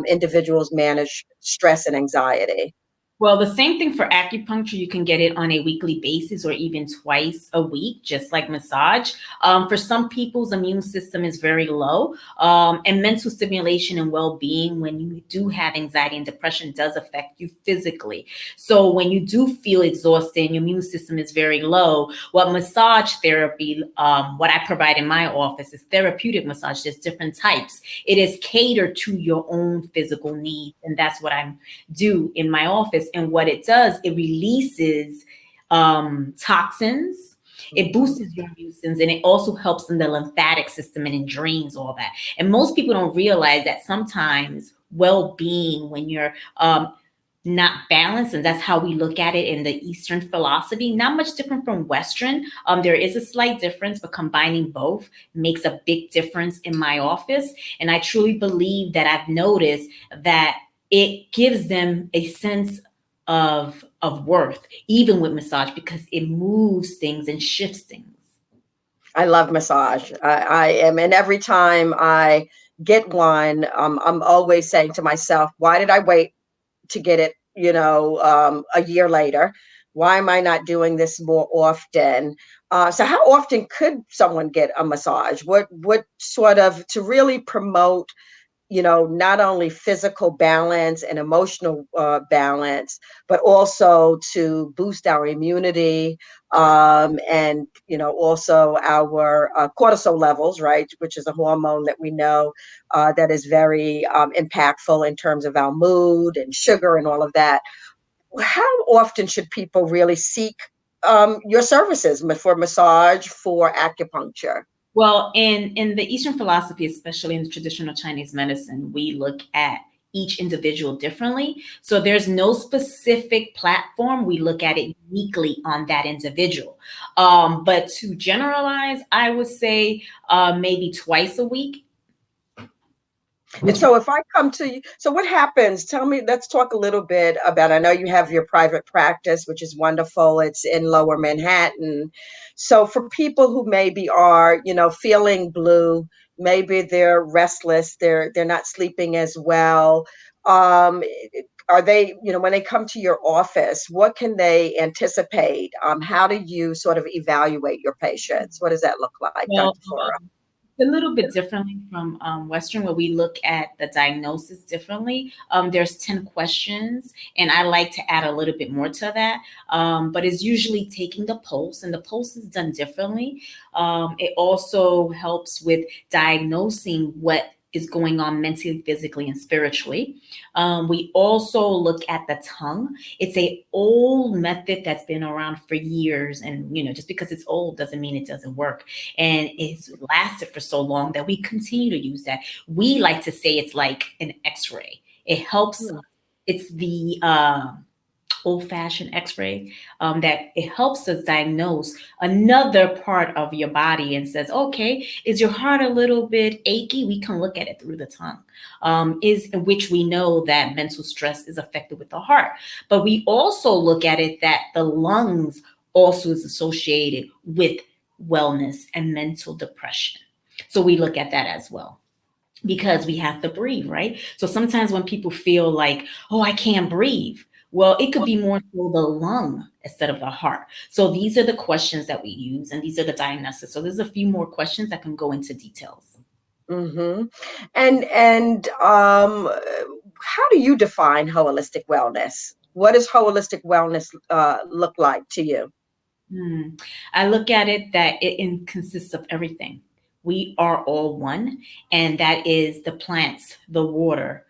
individuals manage stress and anxiety. Well, the same thing for acupuncture. You can get it on a weekly basis or even twice a week, just like massage. For some people's immune system is very low, and mental stimulation and well-being, when you do have anxiety and depression, does affect you physically. So when you do feel exhausted and your immune system is very low, what massage therapy, what I provide in my office is therapeutic massage. There's different types. It is catered to your own physical needs, and that's what I do in my office. And what it does, it releases toxins, it boosts your immune systems, and it also helps in the lymphatic system, and it drains all that. And most people don't realize that sometimes well-being, when you're not balanced, and that's how we look at it in the Eastern philosophy, not much different from Western. There is a slight difference, but combining both makes a big difference in my office. And I truly believe that I've noticed that it gives them a sense of worth, even with massage, because it moves things and shifts things. I love massage. I am, and every time I get one, I'm always saying to myself, why did I wait to get it, a year later? Why am I not doing this more often? So how often could someone get a massage? What sort of, to really promote not only physical balance and emotional balance, but also to boost our immunity, and also our cortisol levels, right, which is a hormone that we know that is very impactful in terms of our mood and sugar and all of that. How often should people really seek your services for massage, for acupuncture? Well, in the Eastern philosophy, especially in the traditional Chinese medicine, we look at each individual differently. So there's no specific platform. We look at it uniquely on that individual. But to generalize, I would say maybe twice a week. And so if I come to you, so what happens? Tell me, let's talk a little bit about, I know you have your private practice, which is wonderful. It's in Lower Manhattan. So for people who maybe are, feeling blue, maybe they're restless, they're not sleeping as well. Are they, when they come to your office, what can they anticipate? How do you sort of evaluate your patients? What does that look like, Well, Dr. Flora? a little bit differently from Western, where we look at the diagnosis differently. There's 10 questions, and I like to add a little bit more to that. But it's usually taking the pulse, and the pulse is done differently. It also helps with diagnosing what is going on mentally, physically, and spiritually. We also look at the tongue. It's a old method that's been around for years. And, just because it's old doesn't mean it doesn't work. And it's lasted for so long that we continue to use that. We like to say it's like an X-ray. It helps. It's the old-fashioned X-ray that it helps us diagnose another part of your body and says, okay, is your heart a little bit achy? We can look at it through the tongue, in which we know that mental stress is affected with the heart. But we also look at it that the lungs also is associated with wellness and mental depression. So we look at that as well, because we have to breathe, right? So sometimes when people feel like, oh, I can't breathe, well, it could be more so the lung instead of the heart. So these are the questions that we use, and these are the diagnosis. So there's a few more questions that can go into details. Mm-hmm. And how do you define holistic wellness? What does holistic wellness look like to you? I look at it that it consists of everything. We are all one, and that is the plants, the water,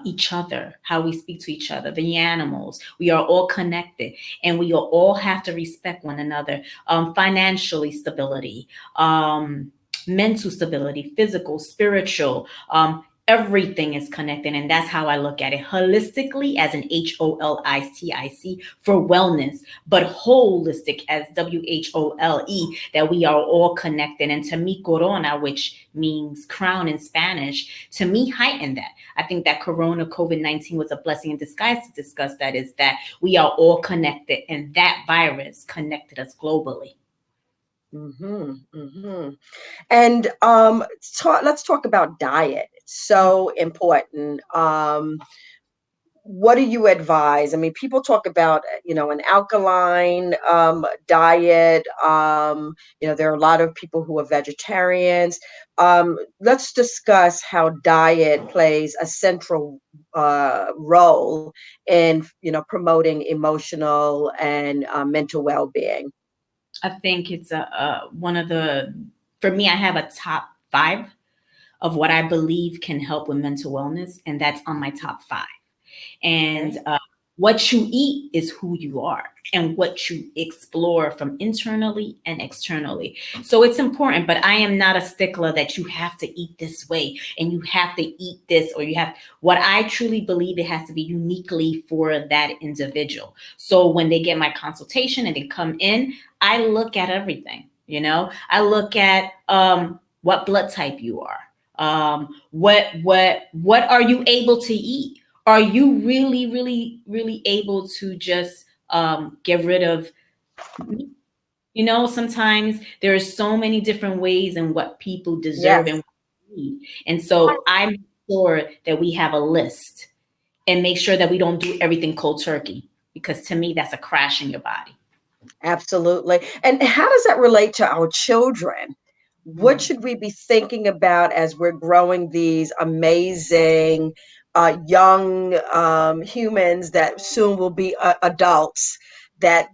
each other, how we speak to each other, the animals. We are all connected, and we all have to respect one another. Financially stability, mental stability, physical, spiritual. Everything is connected, and that's how I look at it holistically, as an HOLISTIC for wellness, but holistic as WHOLE, that we are all connected. And to me, corona, which means crown in Spanish, to me heightened that. I think that corona, COVID-19, was a blessing in disguise to discuss that, is that we are all connected, and that virus connected us globally. Mm-hmm, mm-hmm. And let's talk about diet. It's so important. What do you advise? I mean, people talk about, an alkaline diet. There are a lot of people who are vegetarians. Let's discuss how diet plays a central role in, promoting emotional and mental well-being. I think it's one of for me, I have a top 5 of what I believe can help with mental wellness, and that's on my top 5. And what you eat is who you are, and what you explore from internally and externally. So it's important, but I am not a stickler that you have to eat this way and you have to eat this, or what I truly believe, it has to be uniquely for that individual. So when they get my consultation and they come in, I look at everything, I look at what blood type you are. What are you able to eat? Are you really, really, really able to just get rid of meat? Sometimes there are so many different ways in what people deserve and what they need. And so I make sure that we have a list and make sure that we don't do everything cold turkey, because to me, that's a crash in your body. Absolutely. And how does that relate to our children? What should we be thinking about as we're growing these amazing young humans that soon will be adults? That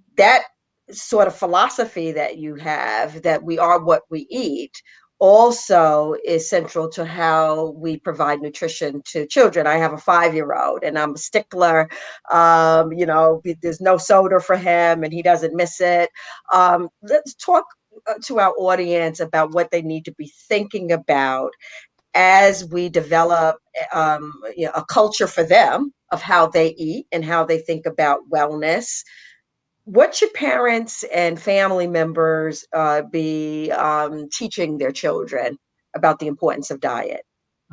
sort of philosophy that you have, that we are what we eat, also is central to how we provide nutrition to children. I have a 5-year-old, and I'm a stickler. There's no soda for him, and he doesn't miss it. Let's talk to our audience about what they need to be thinking about as we develop a culture for them of how they eat and how they think about wellness. What should parents and family members be teaching their children about the importance of diet?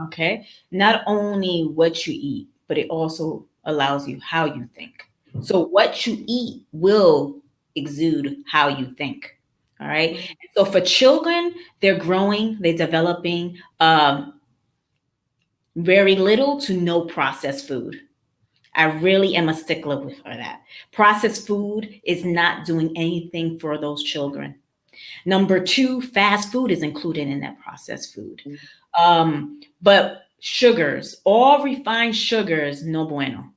Okay. Not only what you eat, but it also allows you how you think. So what you eat will exude how you think. All right. So for children, they're growing, they're developing very little to no processed food. I really am a stickler for that. Processed food is not doing anything for those children. Number two, fast food is included in that processed food. Mm. But sugars, all refined sugars, no bueno.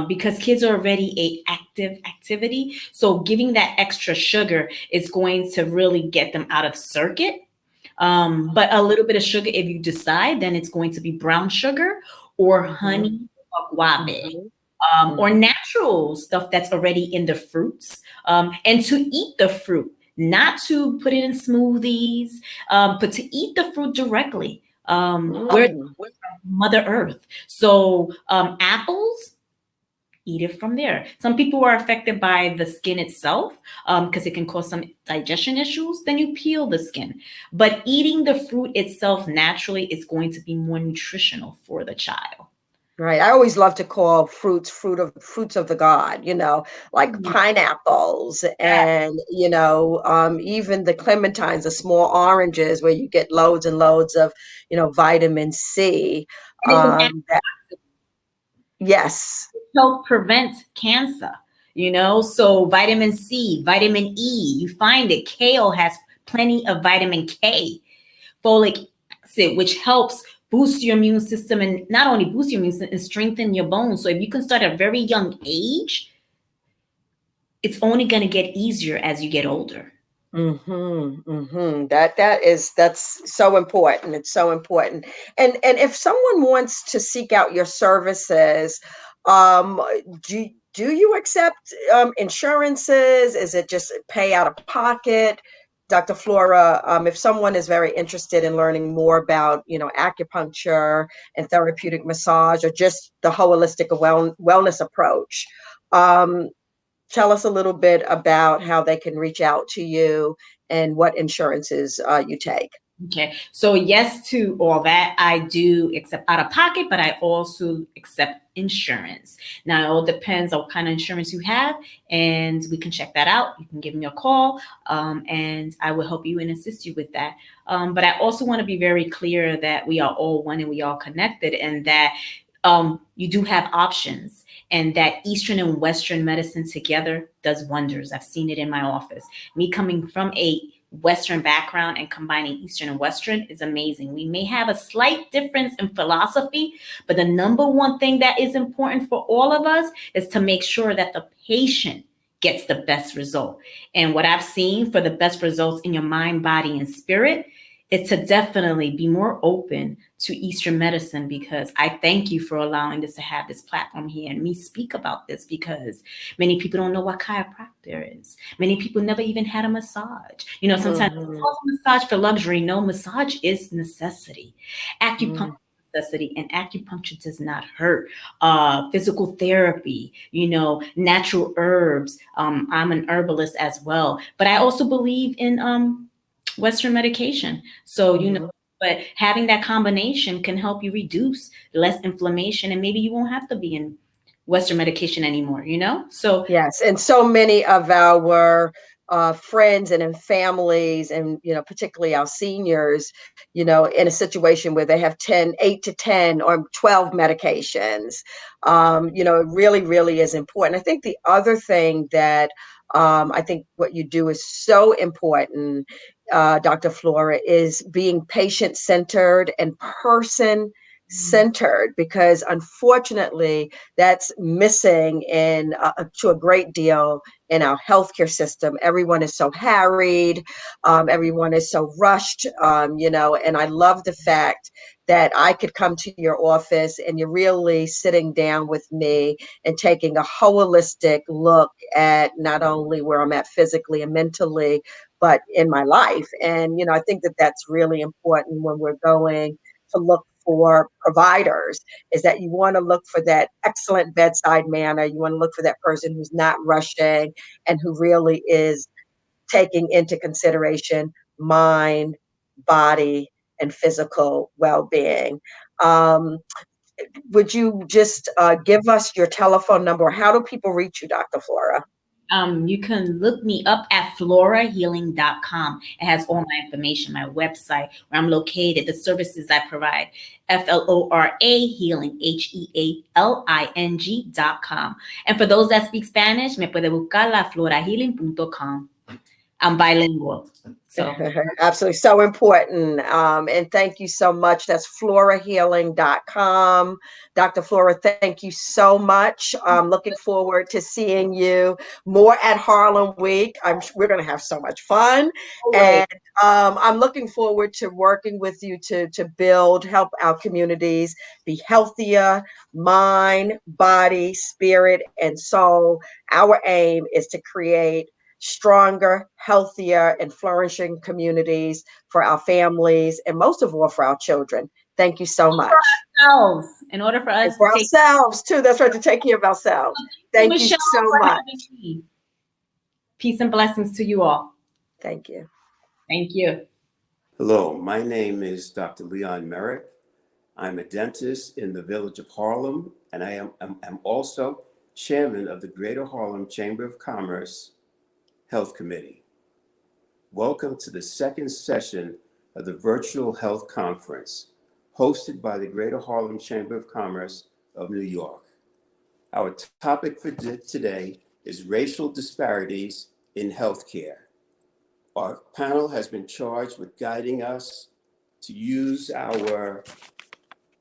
Because kids are already a active activity. So giving that extra sugar is going to really get them out of circuit. But a little bit of sugar, if you decide, then it's going to be brown sugar or honey or guave. Or natural stuff that's already in the fruits, and to eat the fruit, not to put it in smoothies, but to eat the fruit directly, where Mother Earth. So apples, eat it from there. Some people are affected by the skin itself because it can cause some digestion issues. Then you peel the skin. But eating the fruit itself naturally is going to be more nutritional for the child. Right. I always love to call fruits fruits of the God, like pineapples and, even the clementines, the small oranges where you get loads and loads of, vitamin C. Yes. Help prevent cancer, so vitamin C, vitamin E, you find it. Kale has plenty of vitamin K, folic acid, which helps boost your immune system, and not only boost your immune system and strengthen your bones. So if you can start at a very young age, it's only going to get easier as you get older. That's so important. It's so important. And if someone wants to seek out your services, do you accept insurances? Is it just pay out of pocket? Dr. Flora, if someone is very interested in learning more about, acupuncture and therapeutic massage, or just the holistic wellness approach, tell us a little bit about how they can reach out to you and what insurances you take. Okay, so yes to all that. I do accept out of pocket, but I also accept insurance. Now, it all depends on what kind of insurance you have, and we can check that out. You can give me a call, and I will help you and assist you with that. But I also want to be very clear that we are all one and we are connected, and that you do have options, and that Eastern and Western medicine together does wonders. I've seen it in my office. Me coming from a Western background and combining Eastern and Western is amazing. We may have a slight difference in philosophy, but the number one thing that is important for all of us is to make sure that the patient gets the best result. And what I've seen for the best results in your mind, body, and spirit is to definitely be more open to Eastern medicine, because I thank you for allowing us to have this platform here and me speak about this, because many people don't know what chiropractor is. Many people never even had a massage. Sometimes massage for luxury. No, massage is necessity. Acupuncture necessity, and acupuncture does not hurt. Physical therapy, natural herbs. I'm an herbalist as well, but I also believe in Western medication. So, but having that combination can help you reduce less inflammation, and maybe you won't have to be in Western medication anymore, So yes, and so many of our friends and in families, and particularly our seniors, in a situation where they have 8 to 10 or 12 medications, it really, really is important. I think the other thing that I think what you do is so important, Dr. Flora, is being patient-centered and person-centered, because unfortunately that's missing to a great deal in our healthcare system. Everyone is so harried, everyone is so rushed, and I love the fact that I could come to your office and you're really sitting down with me and taking a holistic look at not only where I'm at physically and mentally, but in my life. And, I think that that's really important when we're going to look for providers, is that you want to look for that excellent bedside manner. You want to look for that person who's not rushing and who really is taking into consideration mind, body, and physical well-being. Would you just give us your telephone number? How do people reach you, Dr. Flora? You can look me up at florahealing.com. It has all my information, my website, where I'm located, the services I provide, FLORA Healing, HEALING.com. And for those that speak Spanish, me puede buscar la florahealing.com. I'm bilingual. So Absolutely. So important. And thank you so much. That's florahealing.com. Dr. Flora, thank you so much. I'm looking forward to seeing you more at Harlem Week. We're going to have so much fun. And I'm looking forward to working with you to help our communities be healthier, mind, body, spirit, and soul. Our aim is to create stronger, healthier, and flourishing communities for our families, and most of all for our children. Thank you so much. In order for us and for to take ourselves too. That's right, to take care of ourselves. Thank you Michelle so for much. having me. Peace and blessings to you all. Thank you. Thank you. Hello, my name is Dr. Leon Merrick. I'm a dentist in the village of Harlem, and I'm also chairman of the Greater Harlem Chamber of Commerce Health Committee. Welcome to the second session of the Virtual Health Conference, hosted by the Greater Harlem Chamber of Commerce of New York. Our topic for today is racial disparities in healthcare. Our panel has been charged with guiding us to use our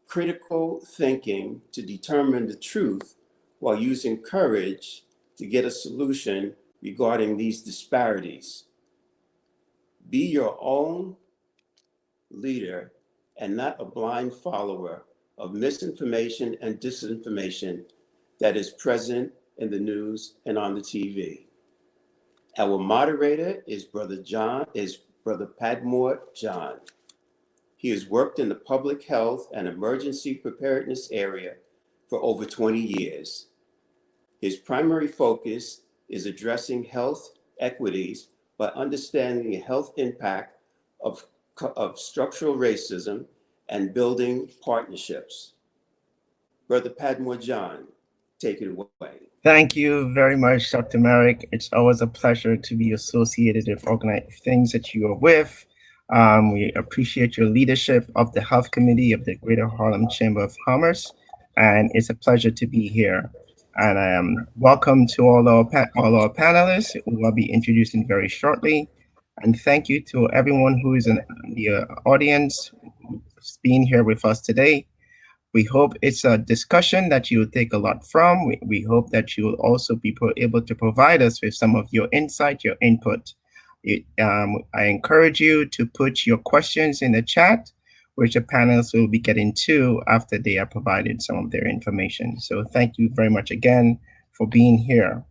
critical thinking to determine the truth while using courage to get a solution regarding these disparities. Be your own leader and not a blind follower of misinformation and disinformation that is present in the news and on the TV. Our moderator is Brother Padmore John. He has worked in the public health and emergency preparedness area for over 20 years. His primary focus is addressing health equities by understanding the health impact of structural racism and building partnerships. Brother Padmore John, take it away. Thank you very much, Dr. Merrick. It's always a pleasure to be associated with things that you are with. We appreciate your leadership of the Health Committee of the Greater Harlem Chamber of Commerce, and it's a pleasure to be here. And welcome to all our panelists, who I'll be introducing very shortly. And thank you to everyone who is in the audience being here with us today. We hope it's a discussion that you will take a lot from. We hope that you will also be able to provide us with some of your insight, your input. I encourage you to put your questions in the chat, which the panelists will be getting to after they have provided some of their information. So thank you very much again for being here.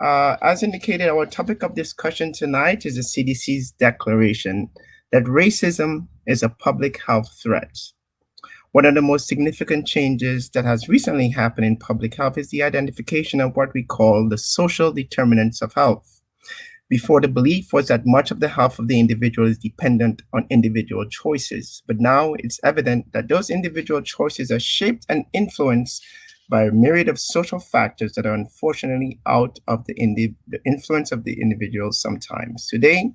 As indicated, our topic of discussion tonight is the CDC's declaration that racism is a public health threat. One of the most significant changes that has recently happened in public health is the identification of what we call the social determinants of health. Before, the belief was that much of the health of the individual is dependent on individual choices, but now it's evident that those individual choices are shaped and influenced by a myriad of social factors that are unfortunately out of the influence of the individual sometimes. Today,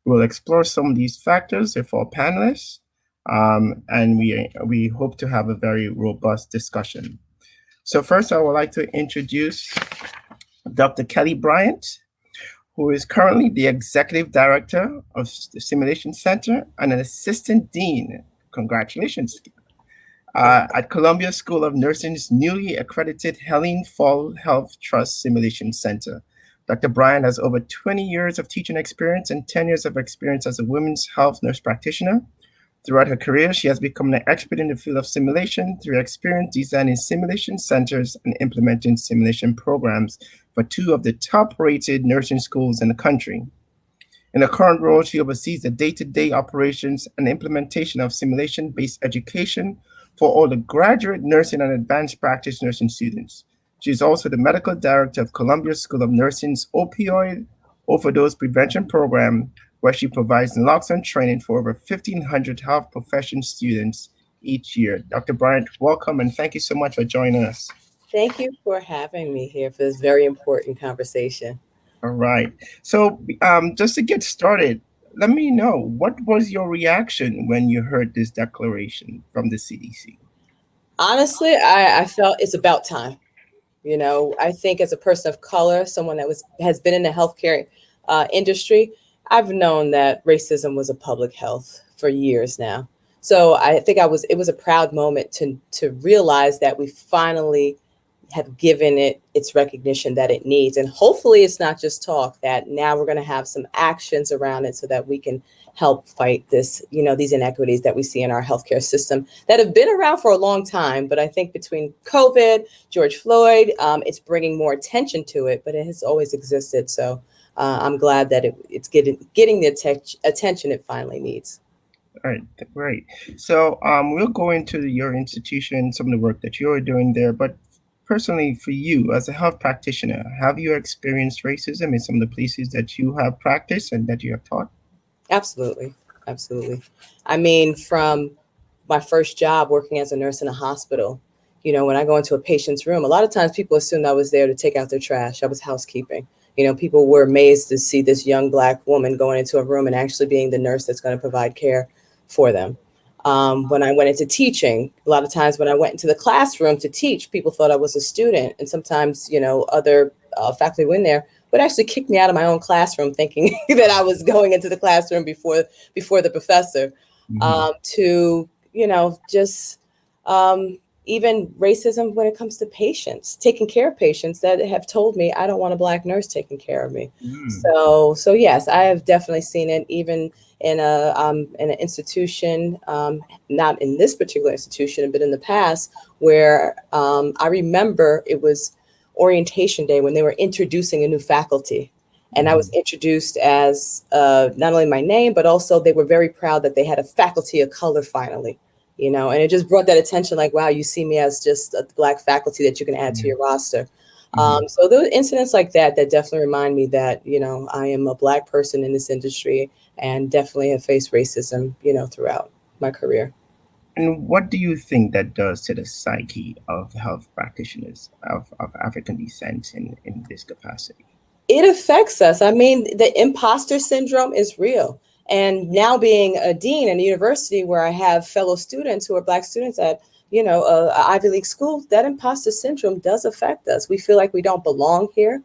we'll explore some of these factors with our panelists, and we hope to have a very robust discussion. So first, I would like to introduce Dr. Kelly Bryant, who is currently the Executive Director of the Simulation Center and an Assistant Dean, congratulations, at Columbia School of Nursing's newly accredited Helene Fall Health Trust Simulation Center. Dr. Bryant has over 20 years of teaching experience and 10 years of experience as a women's health nurse practitioner. Throughout her career, she has become an expert in the field of simulation through experience designing simulation centers and implementing simulation programs for two of the top-rated nursing schools in the country. In her current role, she oversees the day-to-day operations and implementation of simulation-based education for all the graduate nursing and advanced practice nursing students. She is also the medical director of Columbia School of Nursing's opioid overdose prevention program, where she provides naloxone training for over 1,500 health profession students each year. Dr. Bryant, welcome, and thank you so much for joining us. Thank you for having me here for this very important conversation. All right. So just to get started, let me know, what was your reaction when you heard this declaration from the CDC? Honestly, I felt it's about time. You know, I think as a person of color, someone that has been in the healthcare industry, I've known that racism was a public health for years now. So I think it was a proud moment to realize that we finally have given it its recognition that it needs. And hopefully it's not just talk, that now we're going to have some actions around it so that we can help fight this, these inequities that we see in our healthcare system that have been around for a long time. But I think between COVID, George Floyd, it's bringing more attention to it, but it has always existed. So I'm glad that it's getting the attention it finally needs. All right, great. So we'll go into your institution, some of the work that you're doing there, but personally for you as a health practitioner, have you experienced racism in some of the places that you have practiced and that you have taught? Absolutely. Absolutely. I mean, from my first job working as a nurse in a hospital, when I go into a patient's room, a lot of times people assumed I was there to take out their trash. I was housekeeping. People were amazed to see this young Black woman going into a room and actually being the nurse that's going to provide care for them. When I went into teaching, a lot of times when I went into the classroom to teach, people thought I was a student. And sometimes, other faculty were in there would actually kick me out of my own classroom thinking that I was going into the classroom before the professor. To, just even racism when it comes to patients, taking care of patients that have told me, I don't want a Black nurse taking care of me. So yes, I have definitely seen it even in an institution, not in this particular institution, but in the past, where I remember it was orientation day when they were introducing a new faculty. And I was introduced as not only my name, but also they were very proud that they had a faculty of color finally, and it just brought that attention, like, wow, you see me as just a Black faculty that you can add to your roster. So those incidents like that definitely remind me that, I am a Black person in this industry and definitely have faced racism, throughout my career. And what do you think that does to the psyche of health practitioners of African descent in this capacity? It affects us. I mean, the imposter syndrome is real. And now being a dean in a university where I have fellow students who are Black students at, a Ivy League school, that imposter syndrome does affect us. We feel like we don't belong here.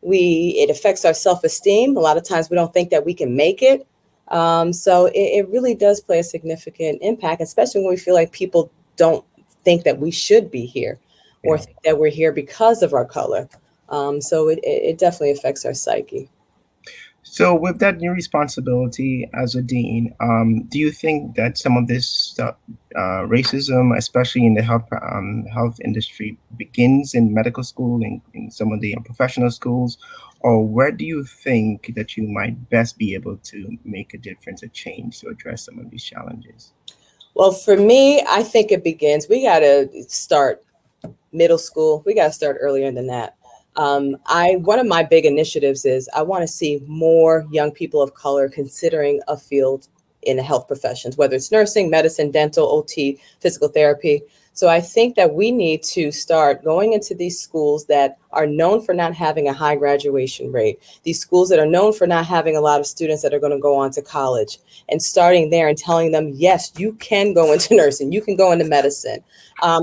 It affects our self-esteem. A lot of times we don't think that we can make it. So it really does play a significant impact, especially when we feel like people don't think that we should be here or think that we're here because of our color. So it definitely affects our psyche. So with that new responsibility as a dean, do you think that some of this racism, especially in the health industry, begins in medical school, in some of the professional schools? Or where do you think that you might best be able to make a difference, a change to address some of these challenges? Well, for me, I think it begins, we got to start middle school. We got to start earlier than that. One of my big initiatives is I want to see more young people of color considering a field in the health professions, whether it's nursing, medicine, dental, OT, physical therapy. So I think that we need to start going into these schools that are known for not having a high graduation rate, these schools that are known for not having a lot of students that are going to go on to college, and starting there and telling them, yes, you can go into nursing, you can go into medicine,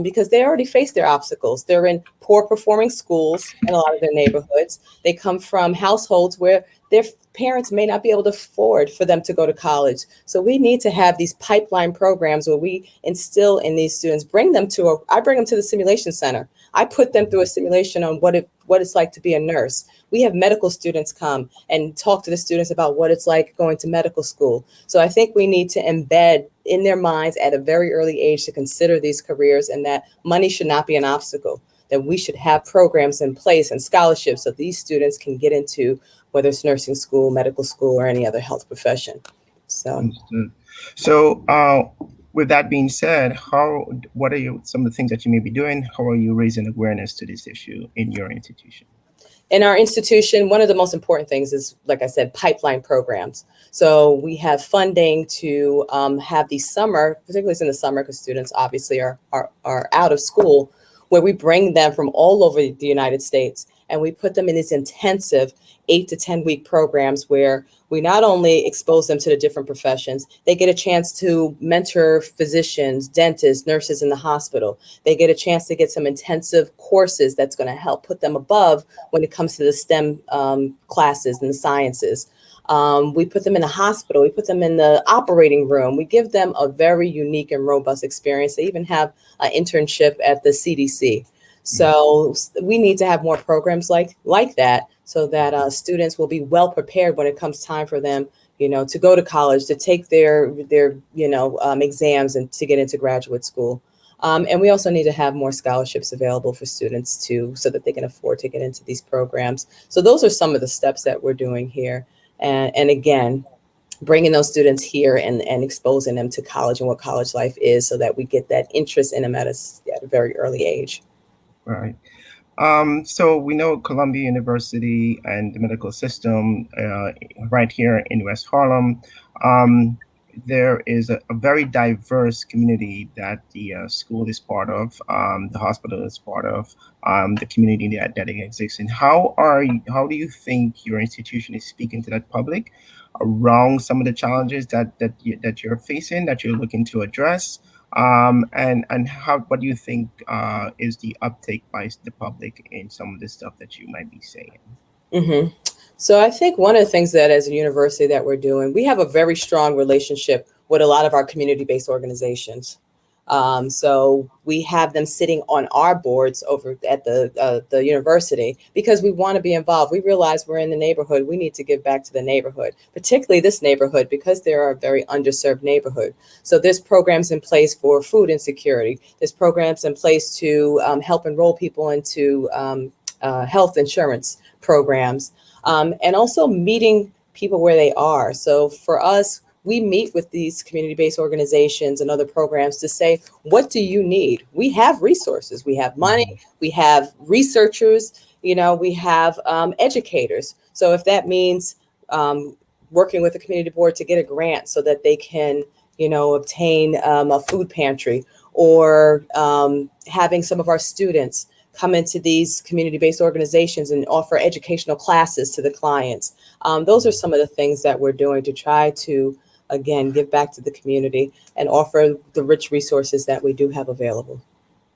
because they already face their obstacles. They're in poor performing schools in a lot of their neighborhoods. They come from households where their parents may not be able to afford for them to go to college. So we need to have these pipeline programs where we instill in these students, I bring them to the simulation center. I put them through a simulation on what it's like to be a nurse. We have medical students come and talk to the students about what it's like going to medical school. So I think we need to embed in their minds at a very early age to consider these careers, and that money should not be an obstacle, that we should have programs in place and scholarships so these students can get into whether it's nursing school, medical school, or any other health profession. So with that being said, what are some of the things that you may be doing? How are you raising awareness to this issue in your institution? In our institution, one of the most important things is, like I said, pipeline programs. So we have funding to have these summer, particularly in the summer, because students obviously are out of school, where we bring them from all over the United States And we put them in these intensive 8 to 10 week programs where we not only expose them to the different professions, they get a chance to mentor physicians, dentists, nurses in the hospital. They get a chance to get some intensive courses that's going to help put them above when it comes to the STEM classes and the sciences. We put them in the hospital. We put them in the operating room. We give them a very unique and robust experience. They even have an internship at the CDC. So we need to have more programs like that so that students will be well prepared when it comes time for them, to go to college, to take their exams and to get into graduate school. And we also need to have more scholarships available for students too, so that they can afford to get into these programs. So those are some of the steps that we're doing here. And again, bringing those students here and exposing them to college and what college life is so that we get that interest in them at a very early age. Right. So we know Columbia University and the medical system right here in West Harlem. There is a very diverse community that the school is part of, the hospital is part of, the community that it exists in. How do you think your institution is speaking to that public around some of the challenges that you're facing, that you're looking to address? And what do you think is the uptake by the public in some of the stuff that you might be saying? Mm-hmm. So I think one of the things that as a university that we're doing, we have a very strong relationship with a lot of our community-based organizations. So we have them sitting on our boards over at the university because we want to be involved. We realize we're in the neighborhood. We need to give back to the neighborhood, particularly this neighborhood, because they're a very underserved neighborhood. So there's programs in place for food insecurity. There's programs in place to help enroll people into health insurance programs, and also meeting people where they are. So for us, we meet with these community-based organizations and other programs to say, what do you need? We have resources. We have money. We have researchers. We have educators. So if that means working with the community board to get a grant so that they can, obtain a food pantry, or having some of our students come into these community-based organizations and offer educational classes to the clients. Those are some of the things that we're doing to try to, again, give back to the community and offer the rich resources that we do have available.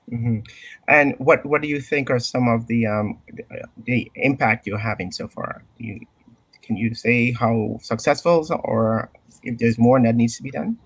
Mm-hmm. And what do you think are some of the impact you're having so far? Can you say how successful, or if there's more that needs to be done?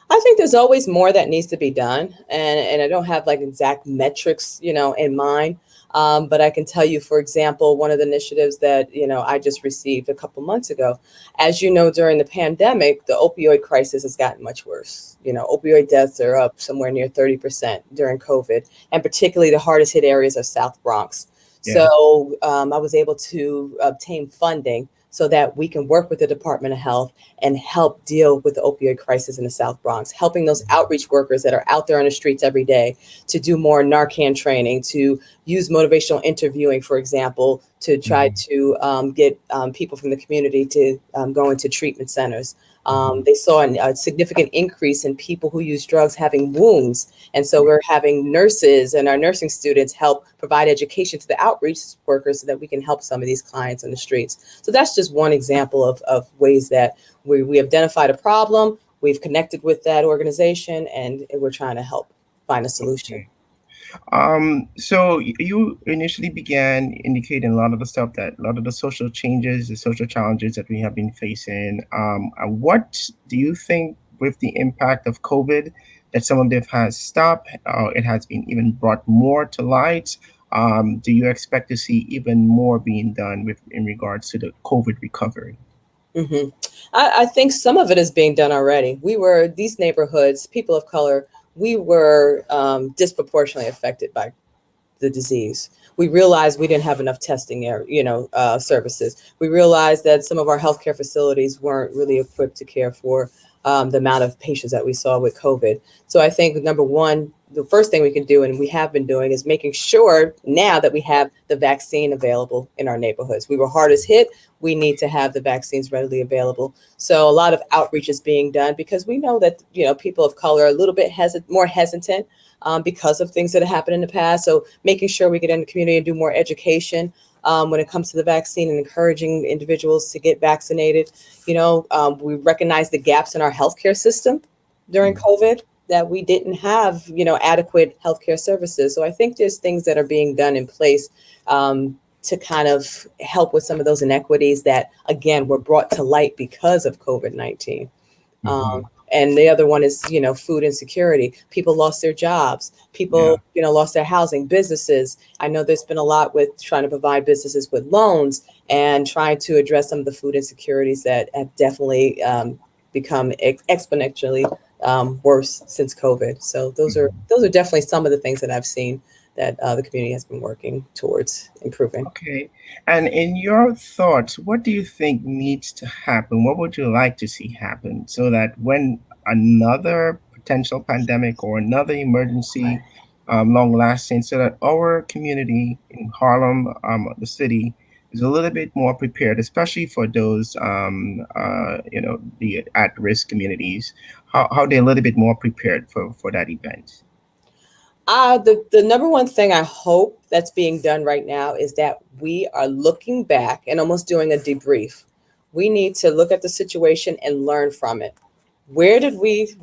I think there's always more that needs to be done, and I don't have like exact metrics, in mind. But I can tell you, for example, one of the initiatives that, I just received a couple months ago, as you know, during the pandemic, the opioid crisis has gotten much worse. Opioid deaths are up somewhere near 30% during COVID, and particularly the hardest hit areas are South Bronx. Yeah. So I was able to obtain funding so that we can work with the Department of Health and help deal with the opioid crisis in the South Bronx, helping those outreach workers that are out there on the streets every day to do more Narcan training, to use motivational interviewing, for example, to try to get people from the community to go into treatment centers. They saw a significant increase in people who use drugs having wounds. And so we're having nurses and our nursing students help provide education to the outreach workers so that we can help some of these clients on the streets. So that's just one example of ways that we identified a problem, we've connected with that organization, and we're trying to help find a solution. Okay. So you initially began indicating a lot of the social changes, the social challenges that we have been facing. What do you think, with the impact of COVID, that some of them has stopped? It has been even brought more to light. Do you expect to see even more being done in regards to the COVID recovery? Mm-hmm. I think some of it is being done already. These neighborhoods, people of color, we were disproportionately affected by the disease. We realized we didn't have enough testing services. We realized that some of our healthcare facilities weren't really equipped to care for the amount of patients that we saw with COVID. So I think, number one, the first thing we can do, and we have been doing, is making sure now that we have the vaccine available in our neighborhoods. We were hardest hit. We need to have the vaccines readily available. So a lot of outreach is being done because we know that, people of color are a little bit more hesitant because of things that have happened in the past. So making sure we get in the community and do more education. when it comes to the vaccine and encouraging individuals to get vaccinated. We recognize the gaps in our healthcare system during COVID, that we didn't have, adequate healthcare services. So I think there's things that are being done in place to kind of help with some of those inequities that, again, were brought to light because of COVID-19. And the other one is, food insecurity. People lost their jobs. People, lost their housing, businesses. I know there's been a lot with trying to provide businesses with loans and trying to address some of the food insecurities that have definitely become exponentially worse since COVID. So those are definitely some of the things that I've seen that the community has been working towards improving. Okay. And in your thoughts, what do you think needs to happen? What would you like to see happen so that when another potential pandemic or another emergency long lasting, so that our community in Harlem, the city, is a little bit more prepared, especially for those, the at-risk communities, how they're a little bit more prepared for that event? The number one thing I hope that's being done right now is that we are looking back and almost doing a debrief. We need to look at the situation and learn from it. Where did we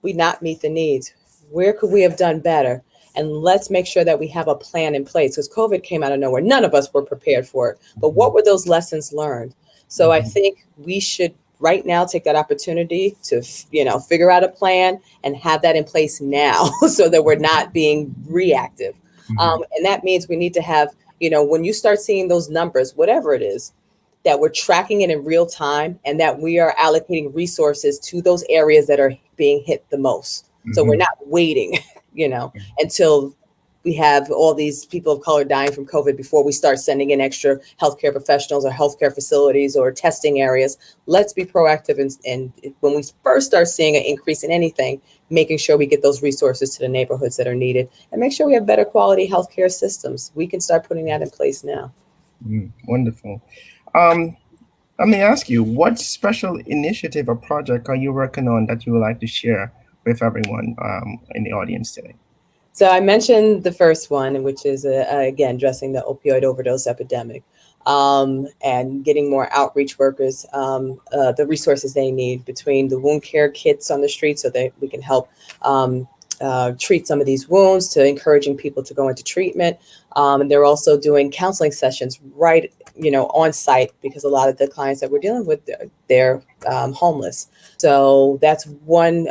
not meet the needs? Where could we have done better? And let's make sure that we have a plan in place, because COVID came out of nowhere. None of us were prepared for it. But what were those lessons learned? So I think we should right now take that opportunity to, figure out a plan and have that in place now so that we're not being reactive. And that means we need to have, when you start seeing those numbers, whatever it is, that we're tracking it in real time and that we are allocating resources to those areas that are being hit the most. So we're not waiting, until we have all these people of color dying from COVID before we start sending in extra healthcare professionals or healthcare facilities or testing areas. Let's be proactive. And when we first start seeing an increase in anything, making sure we get those resources to the neighborhoods that are needed and make sure we have better quality healthcare systems. We can start putting that in place now. Wonderful. Let me ask you, what special initiative or project are you working on that you would like to share with everyone in the audience today? So I mentioned the first one, which is, again, addressing the opioid overdose epidemic and getting more outreach workers, the resources they need between the wound care kits on the street so that we can help treat some of these wounds, to encouraging people to go into treatment. And they're also doing counseling sessions right, on site, because a lot of the clients that we're dealing with, they're homeless. So that's one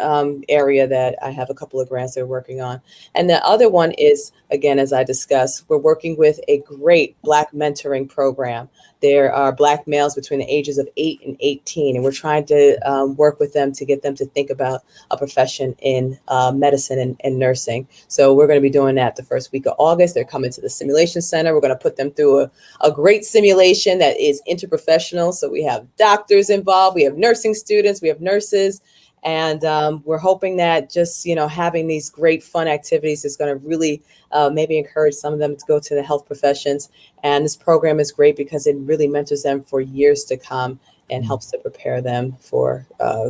area that I have a couple of grants they're working on. And the other one is, again, as I discussed, we're working with a great Black mentoring program. There are Black males between the ages of 8 and 18, and we're trying to work with them to get them to think about a profession in medicine and nursing. So we're going to be doing that the first week of August. They're coming to the simulation center. We're going to put them through a great simulation that is interprofessional. So we have doctors involved, we have nursing students, we have nurses, and we're hoping that just, having these great fun activities is going to really maybe encourage some of them to go to the health professions. And this program is great because it really mentors them for years to come and helps to prepare them for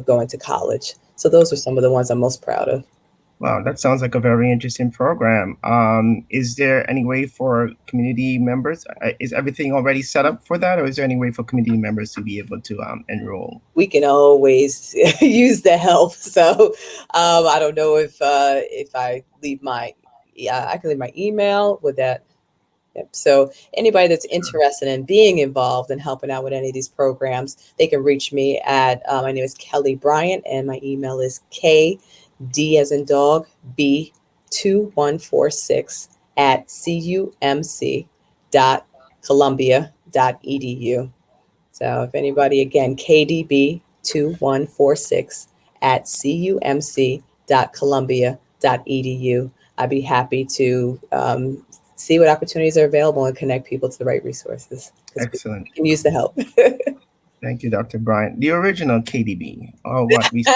going to college. So those are some of the ones I'm most proud of. Wow, that sounds like a very interesting program. Is there any way for community members? Is everything already set up for that, or is there any way for community members to be able to enroll? We can always use the help. So I don't know if I leave I can leave my email with that. Yep. So anybody that's interested in being involved and helping out with any of these programs, they can reach me at, my name is Kelly Bryant, and my email is KD as in dog, B2146 at cumc.columbia.edu. So if anybody, again, KDB2146 at cumc.columbia.edu. I'd be happy to see what opportunities are available and connect people to the right resources. Excellent. We can use the help. Thank you, Dr. Bryant. The original KDB, or what we say.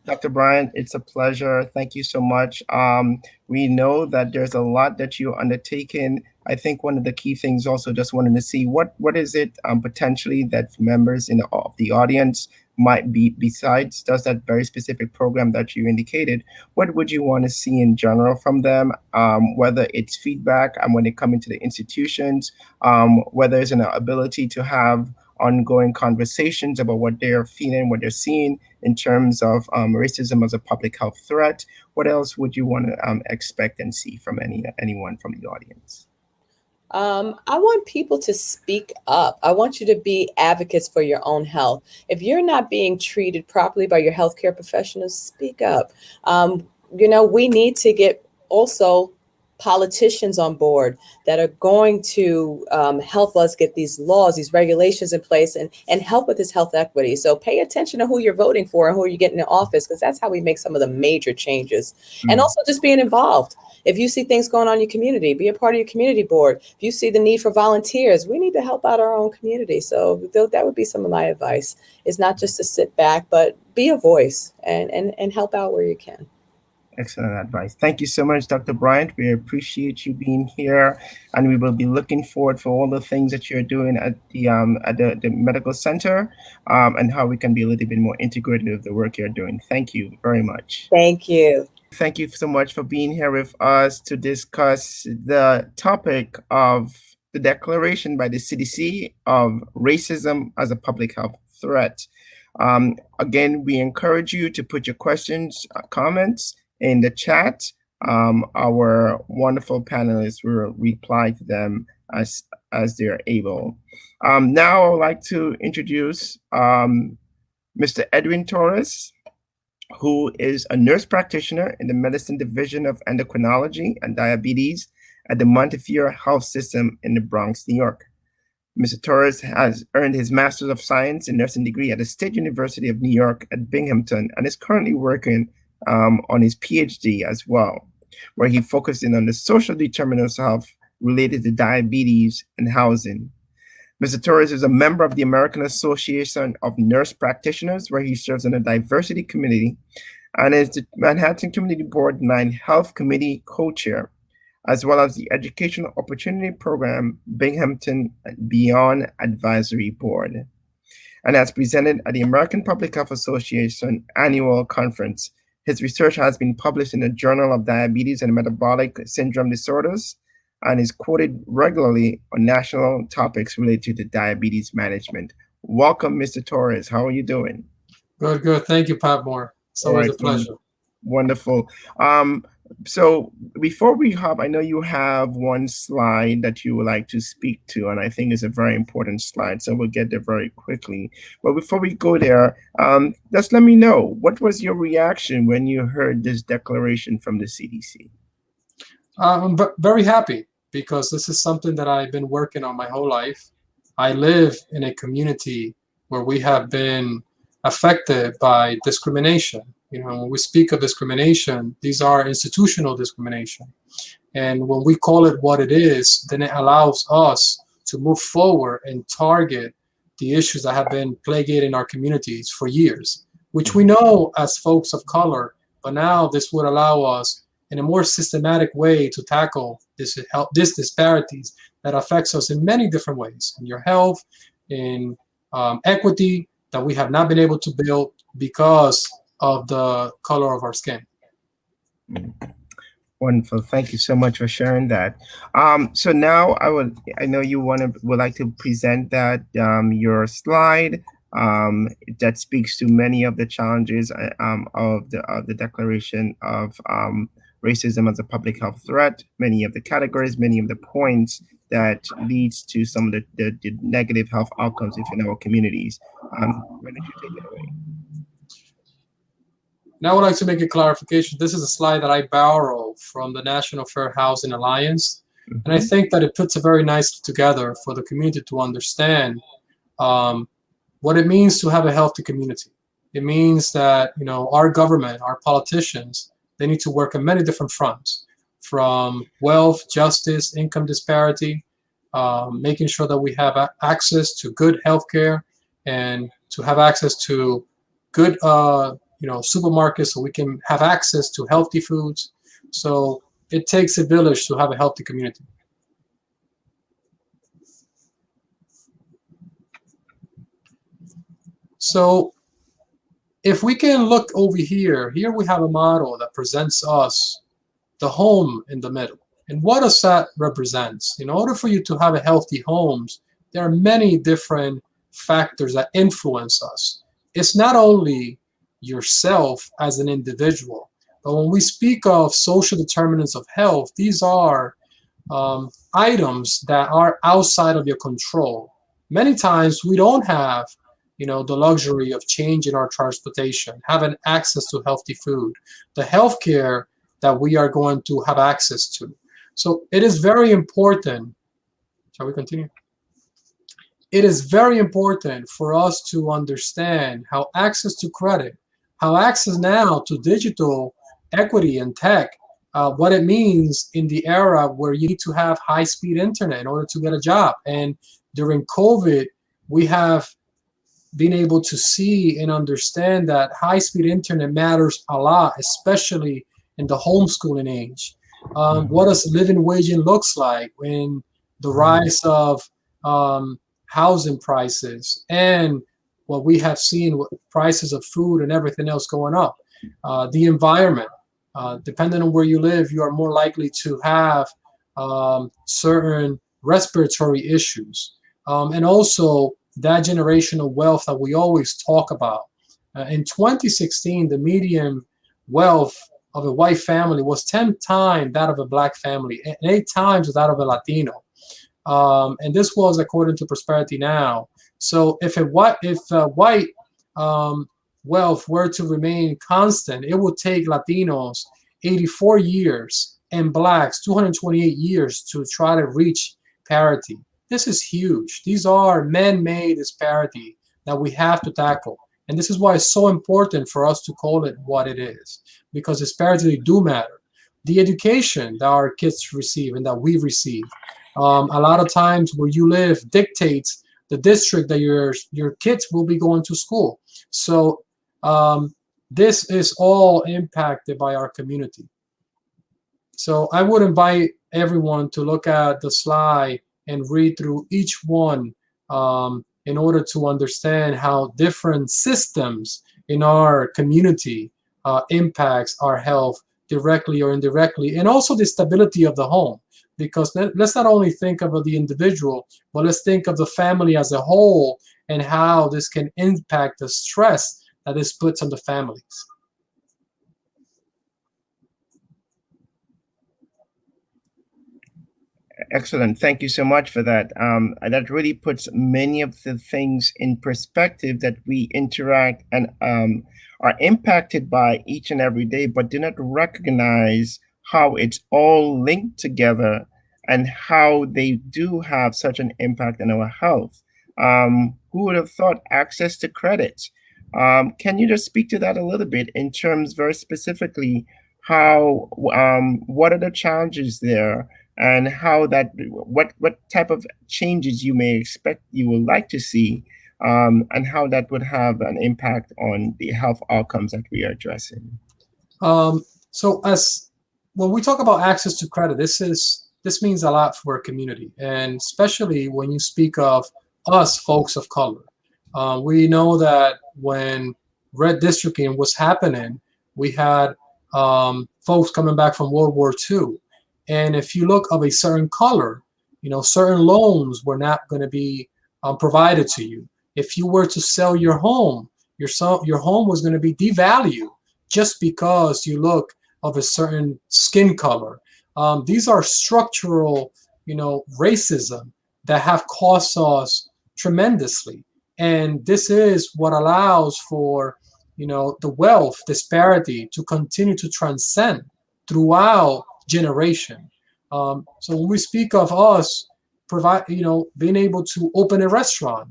Dr. Bryant, it's a pleasure. Thank you so much. We know that there's a lot that you're undertaking. I think one of the key things also just wanted to see what is it potentially that members of the audience might be, besides does that very specific program that you indicated, what would you want to see in general from them, whether it's feedback and when they come into the institutions, whether it's an ability to have ongoing conversations about what they're feeling, what they're seeing in terms of racism as a public health threat. What else would you want to expect and see from anyone from the audience? I want people to speak up. I want you to be advocates for your own health. If you're not being treated properly by your healthcare professionals, speak up. We need to get also politicians on board that are going to help us get these laws, these regulations in place and help with this health equity. So pay attention to who you're voting for and who you're getting in office, because that's how we make some of the major changes. And also just being involved. If you see things going on in your community, be a part of your community board. If you see the need for volunteers, we need to help out our own community. So that would be some of my advice. It's not just to sit back, but be a voice and help out where you can. Excellent advice. Thank you so much, Dr. Bryant. We appreciate you being here, and we will be looking forward for all the things that you're doing at the medical center, and how we can be a little bit more integrated with the work you're doing. Thank you very much. Thank you. Thank you so much for being here with us to discuss the topic of the declaration by the CDC of racism as a public health threat. Again, we encourage you to put your questions, comments in the chat. Our wonderful panelists will reply to them as they're able. Now I would like to introduce Mr. Edwin Torres, who is a nurse practitioner in the Medicine Division of Endocrinology and Diabetes at the Montefiore Health System in the Bronx, New York. Mr. Torres has earned his Master's of Science in Nursing degree at the State University of New York at Binghamton, and is currently working on his PhD as well, where he focused in on the social determinants of health related to diabetes and housing. Mr. Torres is a member of the American Association of Nurse Practitioners, where he serves on a diversity committee, and is the Manhattan Community Board 9 Health Committee co-chair, as well as the Educational Opportunity Program Binghamton Beyond Advisory Board, and has presented at the American Public Health Association Annual Conference. His research has been published in the Journal of Diabetes and Metabolic Syndrome Disorders, and is quoted regularly on national topics related to diabetes management. Welcome, Mr. Torres. How are you doing? Good. Thank you, Pat Moore. It's always a pleasure. Wonderful. So before we hop, I know you have one slide that you would like to speak to, and I think it's a very important slide, so we'll get there very quickly. But before we go there, just let me know, what was your reaction when you heard this declaration from the CDC? I'm very happy, because this is something that I've been working on my whole life. I live in a community where we have been affected by discrimination. When we speak of discrimination, these are institutional discrimination. And when we call it what it is, then it allows us to move forward and target the issues that have been plaguing our communities for years, which we know as folks of color, but now this would allow us in a more systematic way to tackle this disparities that affects us in many different ways, in your health, in equity that we have not been able to build because of the color of our skin. Wonderful. Thank you so much for sharing that. So now I know you would like to present that your slide that speaks to many of the challenges of the declaration of racism as a public health threat, many of the categories, many of the points that leads to some of the negative health outcomes within our communities. Why don't you take it away? Now I would like to make a clarification. This is a slide that I borrow from the National Fair Housing Alliance. And I think that it puts it very nicely together for the community to understand what it means to have a healthy community. It means that, our government, our politicians, they need to work on many different fronts, from wealth, justice, income disparity, making sure that we have access to good healthcare and to have access to good supermarkets, so we can have access to healthy foods. So it takes a village to have a healthy community. So if we can look over here we have a model that presents us the home in the middle. And what does that represent? In order for you to have a healthy homes, there are many different factors that influence us. It's not only yourself as an individual, but when we speak of social determinants of health, these are items that are outside of your control. Many times we don't have, the luxury of changing our transportation, having access to healthy food, the healthcare that we are going to have access to. So it is very important. Shall we continue? It is very important for us to understand how access to credit, how access now to digital equity and tech, what it means in the era where you need to have high-speed internet in order to get a job. And during COVID, we have been able to see and understand that high-speed internet matters a lot, especially in the homeschooling age. What does living waging looks like when the rise of housing prices and what we have seen with prices of food and everything else going up. The environment, depending on where you live, you are more likely to have certain respiratory issues. And also that generational wealth that we always talk about. In 2016, the median wealth of a white family was 10 times that of a black family and 8 times that of a Latino. And this was according to Prosperity Now. So if white wealth were to remain constant, it would take Latinos 84 years and blacks 228 years to try to reach parity. This is huge. These are man-made disparity that we have to tackle. And this is why it's so important for us to call it what it is, because disparities do matter. The education that our kids receive and that we receive, a lot of times where you live dictates the district that your kids will be going to school. So this is all impacted by our community. So I would invite everyone to look at the slide and read through each one in order to understand how different systems in our community impacts our health directly or indirectly, and also the stability of the home. Because let's not only think of the individual, but let's think of the family as a whole and how this can impact the stress that this puts on the families. Excellent. Thank you so much for that. That really puts many of the things in perspective that we interact and are impacted by each and every day, but do not recognize how it's all linked together and how they do have such an impact on our health. Who would have thought access to credit? Can you just speak to that a little bit in terms very specifically how what are the challenges there? And how that what type of changes you may expect you would like to see, and how that would have an impact on the health outcomes that we are addressing. So as when we talk about access to credit, this means a lot for a community, and especially when you speak of us folks of color. We know that when red districting was happening, we had folks coming back from World War II. And if you look of a certain color, certain loans were not going to be provided to you. If you were to sell your home, your home was going to be devalued just because you look of a certain skin color. These are structural, racism that have cost us tremendously. And this is what allows for, the wealth disparity to continue to transcend throughout generation. So when we speak of us being able to open a restaurant,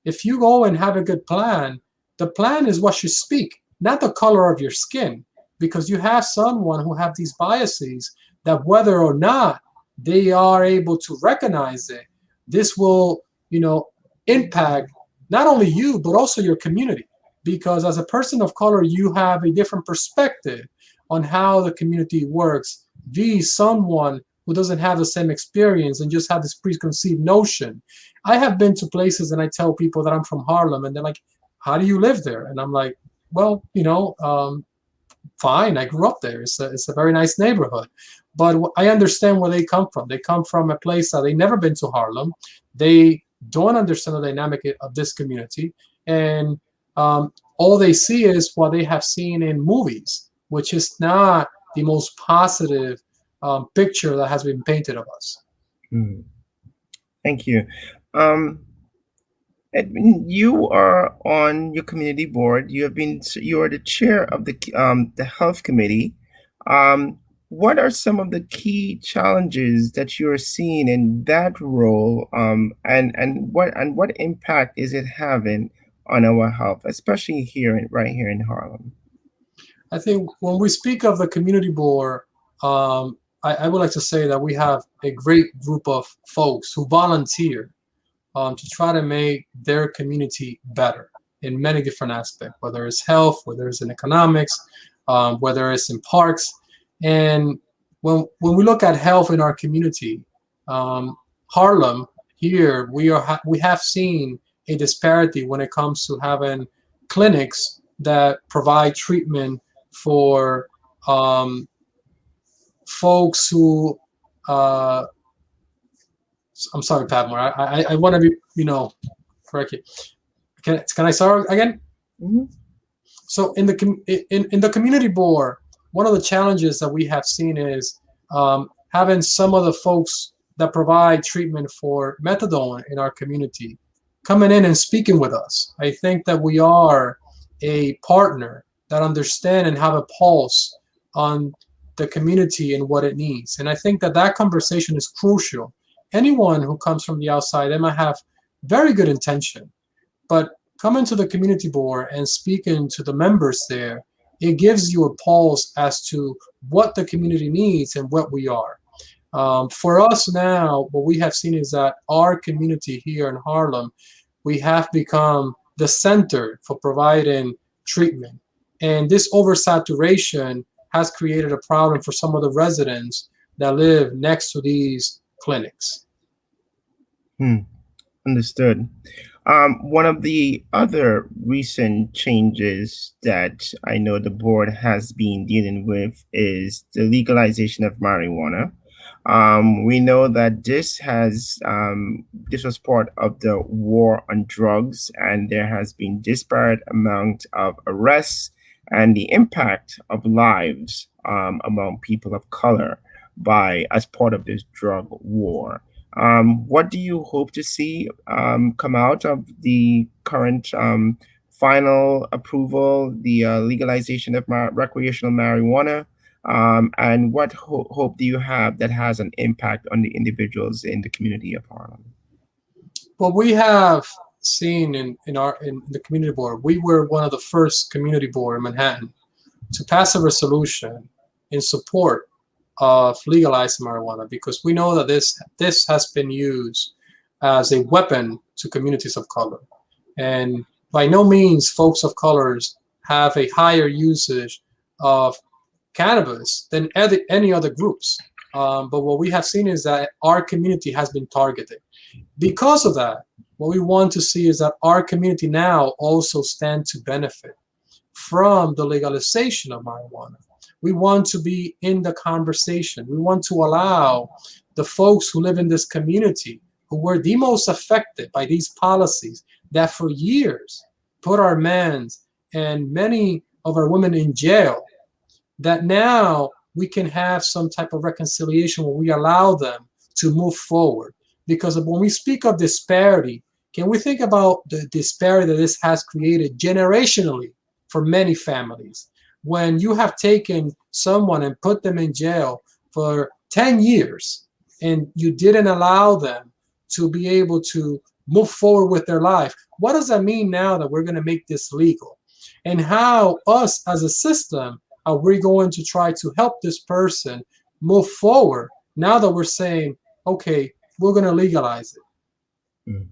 if you go and have a good plan, the plan is what you speak, not the color of your skin, because you have someone who have these biases that whether or not they are able to recognize it, this will, impact not only you, but also your community. Because as a person of color, you have a different perspective on how the community works vis someone who doesn't have the same experience and just have this preconceived notion. I have been to places and I tell people that I'm from Harlem and they're like, how do you live there? And I'm like, well, fine. I grew up there. It's a very nice neighborhood. But I understand where they come from. They come from a place that they never been to Harlem. They don't understand the dynamic of this community. And all they see is what they have seen in movies, which is not the most positive picture that has been painted of us. Mm. Thank you. Edwin, you are on your community board. You are the chair of the health committee. What are some of the key challenges that you are seeing in that role, and what impact is it having on our health, especially right here in Harlem? I think when we speak of the community board, I would like to say that we have a great group of folks who volunteer to try to make their community better in many different aspects, whether it's health, whether it's in economics, whether it's in parks. And when we look at health in our community, Harlem here, we have seen a disparity when it comes to having clinics that provide treatment for folks who I'm sorry, Padmore. I want to be, correct you. Can I start again? Mm-hmm. So in the community board, one of the challenges that we have seen is having some of the folks that provide treatment for methadone in our community coming in and speaking with us. I think that we are a partner that understand and have a pulse on the community and what it needs. And I think that conversation is crucial. Anyone who comes from the outside, they might have very good intention, but coming to the community board and speaking to the members there, it gives you a pulse as to what the community needs and what we are. For us now, what we have seen is that our community here in Harlem, we have become the center for providing treatment. And this oversaturation has created a problem for some of the residents that live next to these clinics. Understood. One of the other recent changes that I know the board has been dealing with is the legalization of marijuana. We know that this was part of the war on drugs, and there has been disparate amount of arrests and the impact of lives among people of color as part of this drug war. What do you hope to see come out of the current final approval, the legalization of recreational marijuana? And what hope do you have that has an impact on the individuals in the community of Harlem? Well, we have seen in the community board, we were one of the first community board in Manhattan to pass a resolution in support of legalizing marijuana, because we know that this has been used as a weapon to communities of color. And by no means folks of colors have a higher usage of cannabis than any other groups. But what we have seen is that our community has been targeted. Because of that, what we want to see is that our community now also stand to benefit from the legalization of marijuana. We want to be in the conversation. We want to allow the folks who live in this community, who were the most affected by these policies that for years put our men and many of our women in jail, that now we can have some type of reconciliation where we allow them to move forward. Because when we speak of disparity, can we think about the disparity that this has created generationally for many families? When you have taken someone and put them in jail for 10 years and you didn't allow them to be able to move forward with their life, what does that mean now that we're going to make this legal? And how us as a system are we going to try to help this person move forward now that we're saying, okay, we're going to legalize it?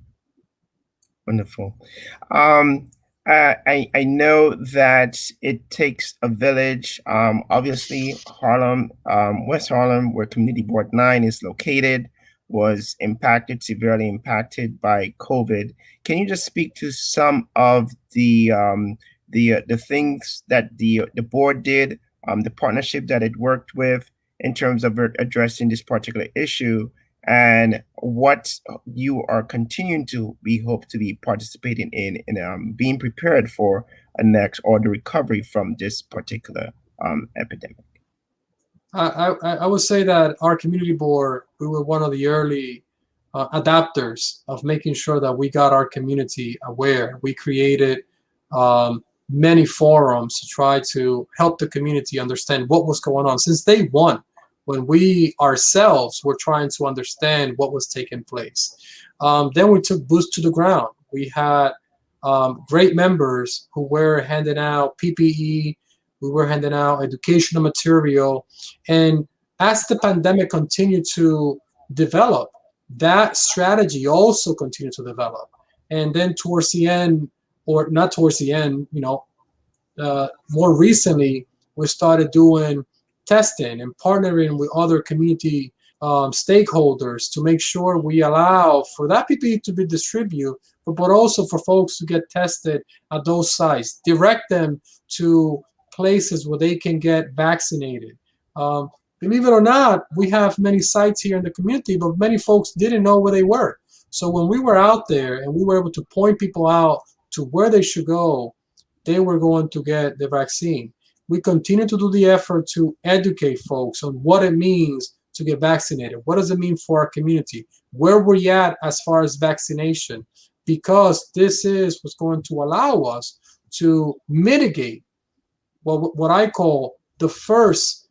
Wonderful. I know that it takes a village. Obviously, Harlem, West Harlem, where Community Board 9 is located, was severely impacted by COVID. Can you just speak to some of the the things that the board did, the partnership that it worked with in terms of addressing this particular issue, and what you are continuing to hope to be participating in being prepared for a next or the recovery from this particular epidemic. I would say that our community board, we were one of the early adapters of making sure that we got our community aware. We created many forums to try to help the community understand what was going on since day one, when we ourselves were trying to understand what was taking place. Then we took boots to the ground. We had great members who were handing out PPE, we were handing out educational material. And as the pandemic continued to develop, that strategy also continued to develop. And then towards the end, or not towards the end, more recently, we started doing testing and partnering with other community stakeholders to make sure we allow for that PPE to be distributed, but also for folks to get tested at those sites, direct them to places where they can get vaccinated. Believe it or not, we have many sites here in the community, but many folks didn't know where they were. So when we were out there and we were able to point people out to where they should go, they were going to get the vaccine. We continue to do the effort to educate folks on what it means to get vaccinated. What does it mean for our community? Where we're at as far as vaccination? Because this is what's going to allow us to mitigate what I call the first,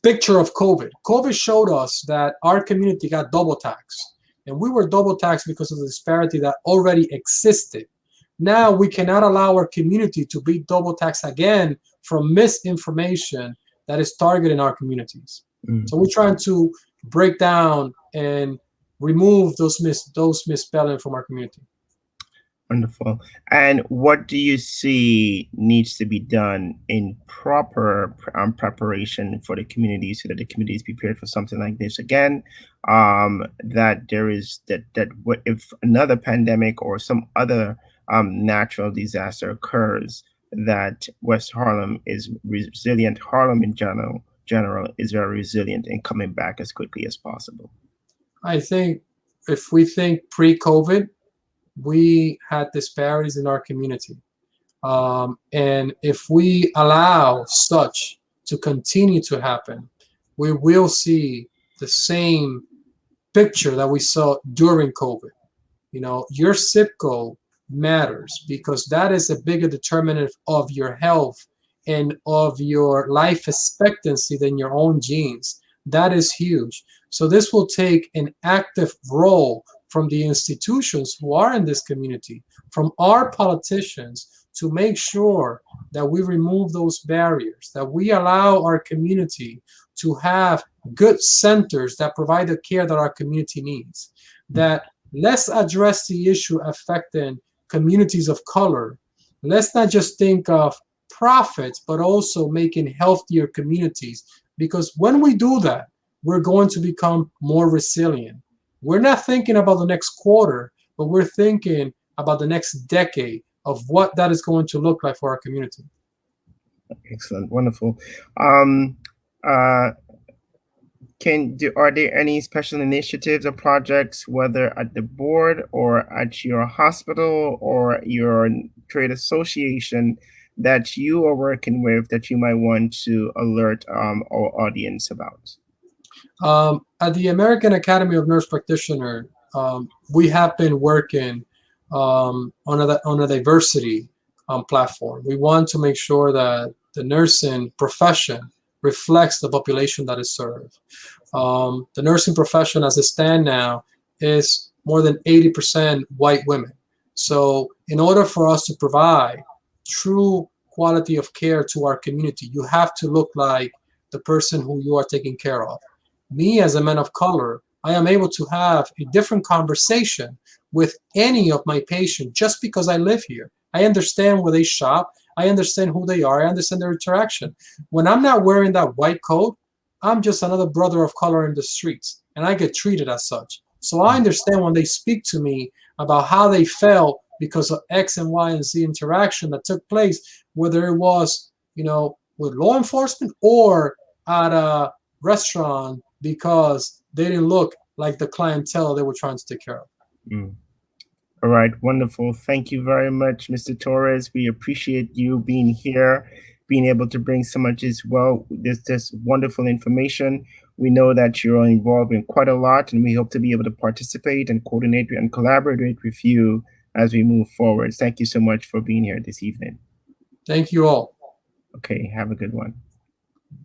picture of COVID. COVID showed us that our community got double taxed, and we were double taxed because of the disparity that already existed. Now we cannot allow our community to be double taxed again from misinformation that is targeting our communities. So we're trying to break down and remove those misspelling from our community. Wonderful. And what do you see needs to be done in proper preparation for the community so that the community is prepared for something like this again? That there is that what if another pandemic or some other natural disaster occurs, that West Harlem is resilient. Harlem in general is very resilient in coming back as quickly as possible. I think if we think pre-COVID, we had disparities in our community. And if we allow such to continue to happen, we will see the same picture that we saw during COVID. Your zip code matters because that is a bigger determinant of your health and of your life expectancy than your own genes. That is huge. So this will take an active role from the institutions who are in this community, from our politicians, to make sure that we remove those barriers, that we allow our community to have good centers that provide the care that our community needs. That let's address the issue affecting communities of color. Let's not just think of profits, but also making healthier communities. Because when we do that, we're going to become more resilient. We're not thinking about the next quarter, but we're thinking about the next decade of what that is going to look like for our community. Excellent, wonderful. Are there any special initiatives or projects, whether at the board or at your hospital or your trade association, that you are working with that you might want to alert our audience about? At the American Academy of Nurse Practitioners, we have been working on a diversity platform. We want to make sure that the nursing profession reflects the population that is served. The nursing profession as it stands now is more than 80% white women. So in order for us to provide true quality of care to our community, you have to look like the person who you are taking care of. Me as a man of color, I am able to have a different conversation with any of my patients just because I live here. I understand where they shop. I understand who they are. I understand their interaction. When I'm not wearing that white coat, I'm just another brother of color in the streets, and I get treated as such. So I understand when they speak to me about how they felt because of X and Y and Z interaction that took place, whether it was, with law enforcement or at a restaurant because they didn't look like the clientele they were trying to take care of. Mm. All right, wonderful. Thank you very much, Mr. Torres. We appreciate you being here, being able to bring so much as well. This wonderful information. We know that you're involved in quite a lot, and we hope to be able to participate and coordinate and collaborate with you as we move forward. Thank you so much for being here this evening. Thank you all. Okay, have a good one.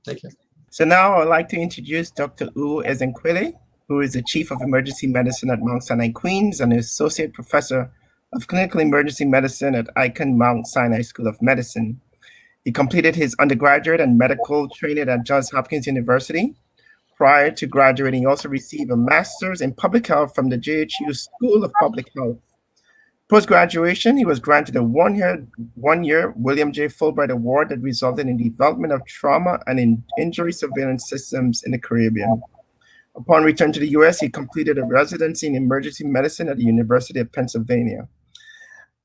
Thank you. So now I'd like to introduce Dr. U Ezenkwele, who is the Chief of Emergency Medicine at Mount Sinai, Queens, and Associate Professor of Clinical Emergency Medicine at Icahn Mount Sinai School of Medicine. He completed his undergraduate and medical training at Johns Hopkins University. Prior to graduating, he also received a master's in public health from the JHU School of Public Health. Post-graduation, he was granted a one-year William J. Fulbright Award that resulted in the development of trauma and injury surveillance systems in the Caribbean. Upon return to the U.S., he completed a residency in emergency medicine at the University of Pennsylvania.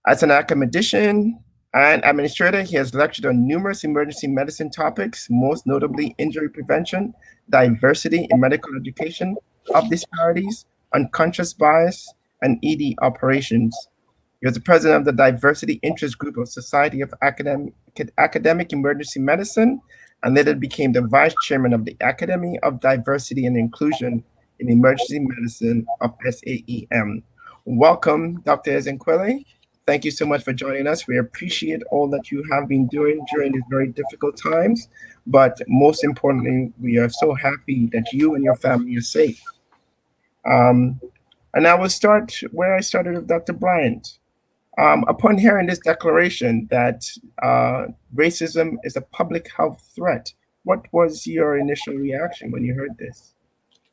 As an academician and administrator, he has lectured on numerous emergency medicine topics, most notably injury prevention, diversity in medical education, health disparities, unconscious bias, and ED operations. He was the president of the Diversity Interest Group of Society of Academic Emergency Medicine, and later became the vice chairman of the Academy of Diversity and Inclusion in Emergency Medicine of SAEM. Welcome, Dr. Ezenkwele. Thank you so much for joining us. We appreciate all that you have been doing during these very difficult times, but most importantly, we are so happy that you and your family are safe. And I will start where I started with Dr. Bryant. Upon hearing this declaration that racism is a public health threat, what was your initial reaction when you heard this?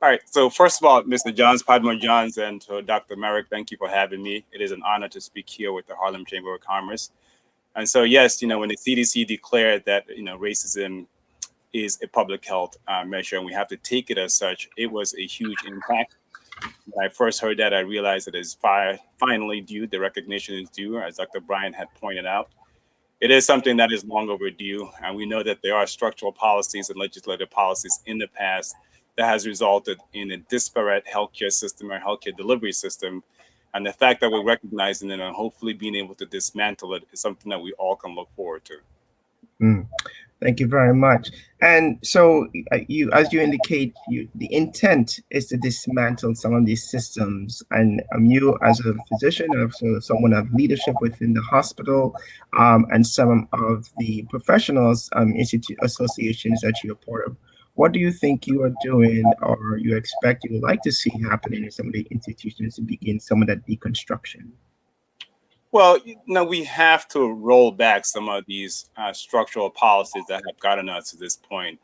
All right. So first of all, Mr. Johns, Padmore Johns, and to Dr. Merrick, thank you for having me. It is an honor to speak here with the Harlem Chamber of Commerce. And so, yes, when the CDC declared that, racism is a public health measure and we have to take it as such, it was a huge impact. When I first heard that, I realized that it's finally due. The recognition is due, as Dr. Bryant had pointed out. It is something that is long overdue, and we know that there are structural policies and legislative policies in the past that has resulted in a disparate healthcare system or healthcare delivery system. And the fact that we're recognizing it and hopefully being able to dismantle it is something that we all can look forward to. Thank you very much. And so you, as you indicate, the intent is to dismantle some of these systems. And you as a physician, also someone of leadership within the hospital, and some of the professionals, associations that you're part of, what do you think you are doing or you expect you would like to see happening in some of the institutions to begin some of that deconstruction? Well, we have to roll back some of these structural policies that have gotten us to this point.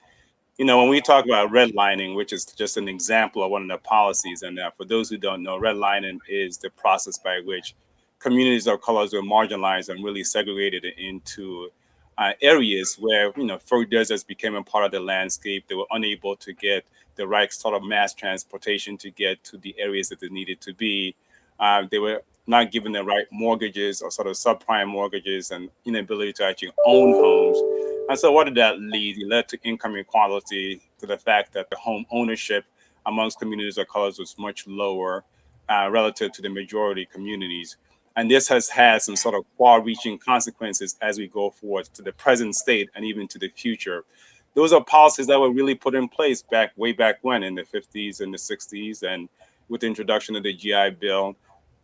When we talk about redlining, which is just an example of one of the policies, and for those who don't know, redlining is the process by which communities of colors were marginalized and really segregated into areas where, fur deserts became a part of the landscape. They were unable to get the right sort of mass transportation to get to the areas that they needed to be. They were not given the right mortgages or sort of subprime mortgages and inability to actually own homes. And so what did that lead? It led to income inequality, to the fact that the home ownership amongst communities of colors was much lower relative to the majority communities. And this has had some sort of far-reaching consequences as we go forward to the present state and even to the future. Those are policies that were really put in place way back when, in the 50s and the 60s, and with the introduction of the GI Bill.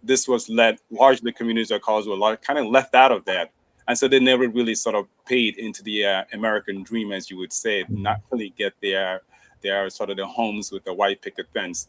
This was largely communities of colors were kind of left out of that. And so they never really sort of paid into the American dream, as you would say, not really get their sort of the homes with the white picket fence.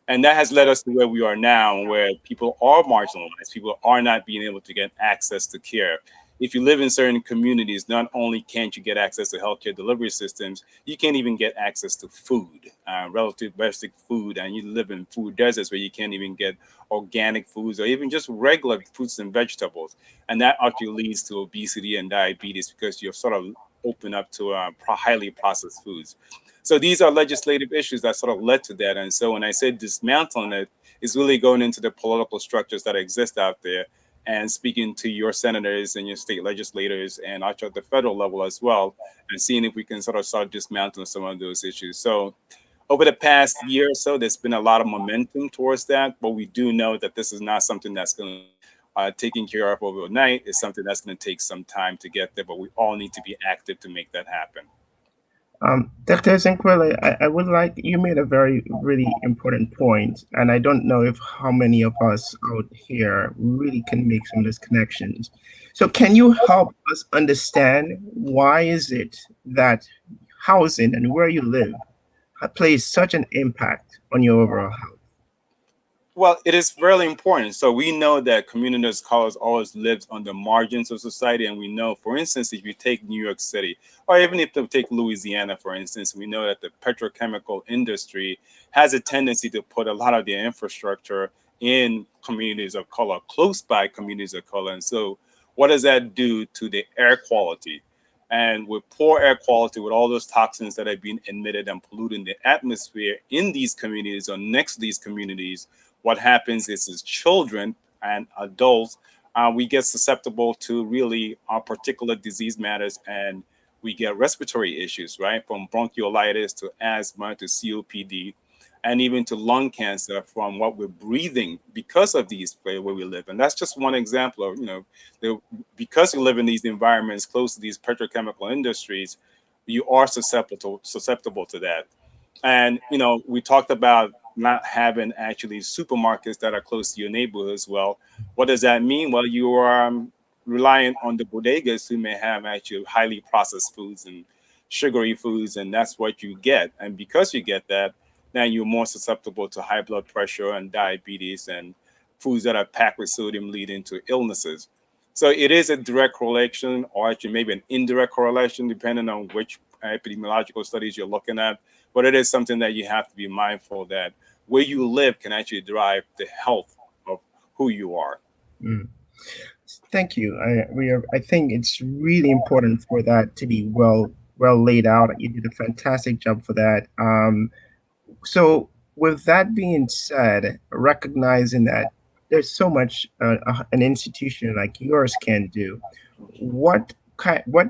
And that has led us to where we are now, where people are marginalized. People are not being able to get access to care. If you live in certain communities, not only can't you get access to healthcare delivery systems, you can't even get access to food, relative basic food. And you live in food deserts where you can't even get organic foods or even just regular fruits and vegetables. And that actually leads to obesity and diabetes because you're sort of open up to highly processed foods. So these are legislative issues that sort of led to that. And so when I say dismantling it, it's really going into the political structures that exist out there and speaking to your senators and your state legislators and actually at the federal level as well, and seeing if we can sort of start dismantling some of those issues. So over the past year or so, there's been a lot of momentum towards that, but we do know that this is not something that's going to taken care of overnight. It's something that's going to take some time to get there, but we all need to be active to make that happen. Dr. Ezenkwele, I would like, you made a really important point, and I don't know if how many of us out here really can make some of those connections. So can you help us understand why is it that housing and where you live plays such an impact on your overall health? Well, it is really important. So we know that communities of color always lives on the margins of society. And we know, for instance, if you take New York City, or even if you take Louisiana, for instance, we know that the petrochemical industry has a tendency to put a lot of their infrastructure in communities of color, close by communities of color. And so what does that do to the air quality? And with poor air quality, with all those toxins that have been emitted and polluting the atmosphere in these communities or next to these communities, what happens is children and adults, we get susceptible to really particular disease matters, and we get respiratory issues, right? From bronchiolitis to asthma to COPD, and even to lung cancer from what we're breathing because of these where we live. And that's just one example of, because you live in these environments close to these petrochemical industries, you are susceptible to that. And, we talked about not having actually supermarkets that are close to your neighborhood as well. What does that mean? Well, you are reliant on the bodegas who may have actually highly processed foods and sugary foods, and that's what you get. And because you get that, now you're more susceptible to high blood pressure and diabetes and foods that are packed with sodium leading to illnesses. So it is a direct correlation, or actually maybe an indirect correlation, depending on which epidemiological studies you're looking at. But it is something that you have to be mindful that where you live can actually drive the health of who you are. Thank you. I think it's really important for that to be well laid out. You did a fantastic job for that. So with that being said, recognizing that there's so much an institution like yours can do, what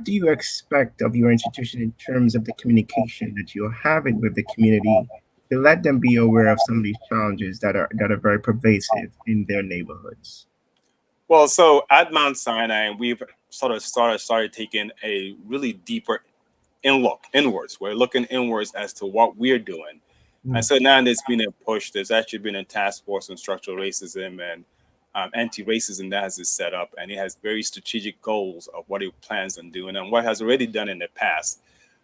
do you expect of your institution in terms of the communication that you're having with the community to let them be aware of some of these challenges that are very pervasive in their neighborhoods? Well, so at Mount Sinai, we've sort of started taking a really deeper inwards. We're looking inwards as to what we're doing. And so now there's been a push. There's actually been a task force on structural racism and anti-racism that has set up, and it has very strategic goals of what it plans on doing and what it has already done in the past.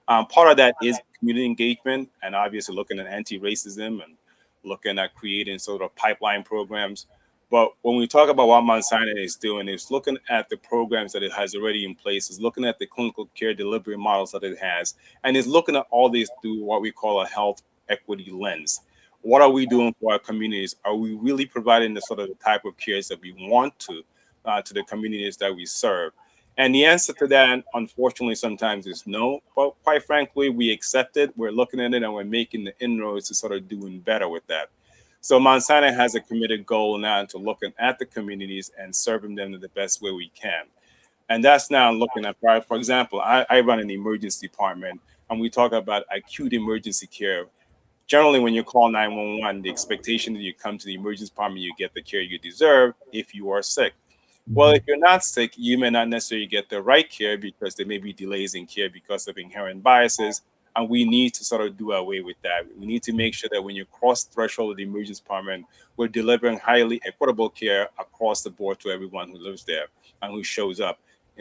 Part of that is community engagement, and obviously looking at anti-racism and looking at creating sort of pipeline programs. But when we talk about what Mount Sinai is doing, it's looking at the programs that it has already in place, it's looking at the clinical care delivery models that it has, and it's looking at all these through what we call a health equity lens. What are we doing for our communities? Are we really providing the sort of the type of cares that we want to the communities that we serve? And the answer to that, unfortunately, sometimes is no. But quite frankly, we accept it. We're looking at it and we're making the inroads to sort of doing better with that. So Mount Sinai has a committed goal now to looking at the communities and serving them in the best way we can. And that's now looking at, for example, I run an emergency department, and we talk about acute emergency care. Generally, when you call 911, the expectation that you come to the emergency department, you get the care you deserve if you are sick. Well, if you're not sick, you may not necessarily get the right care because there may be delays in care because of inherent biases. And we need to sort of do away with that. We need to make sure that when you cross the threshold of the emergency department, we're delivering highly equitable care across the board to everyone who lives there and who shows up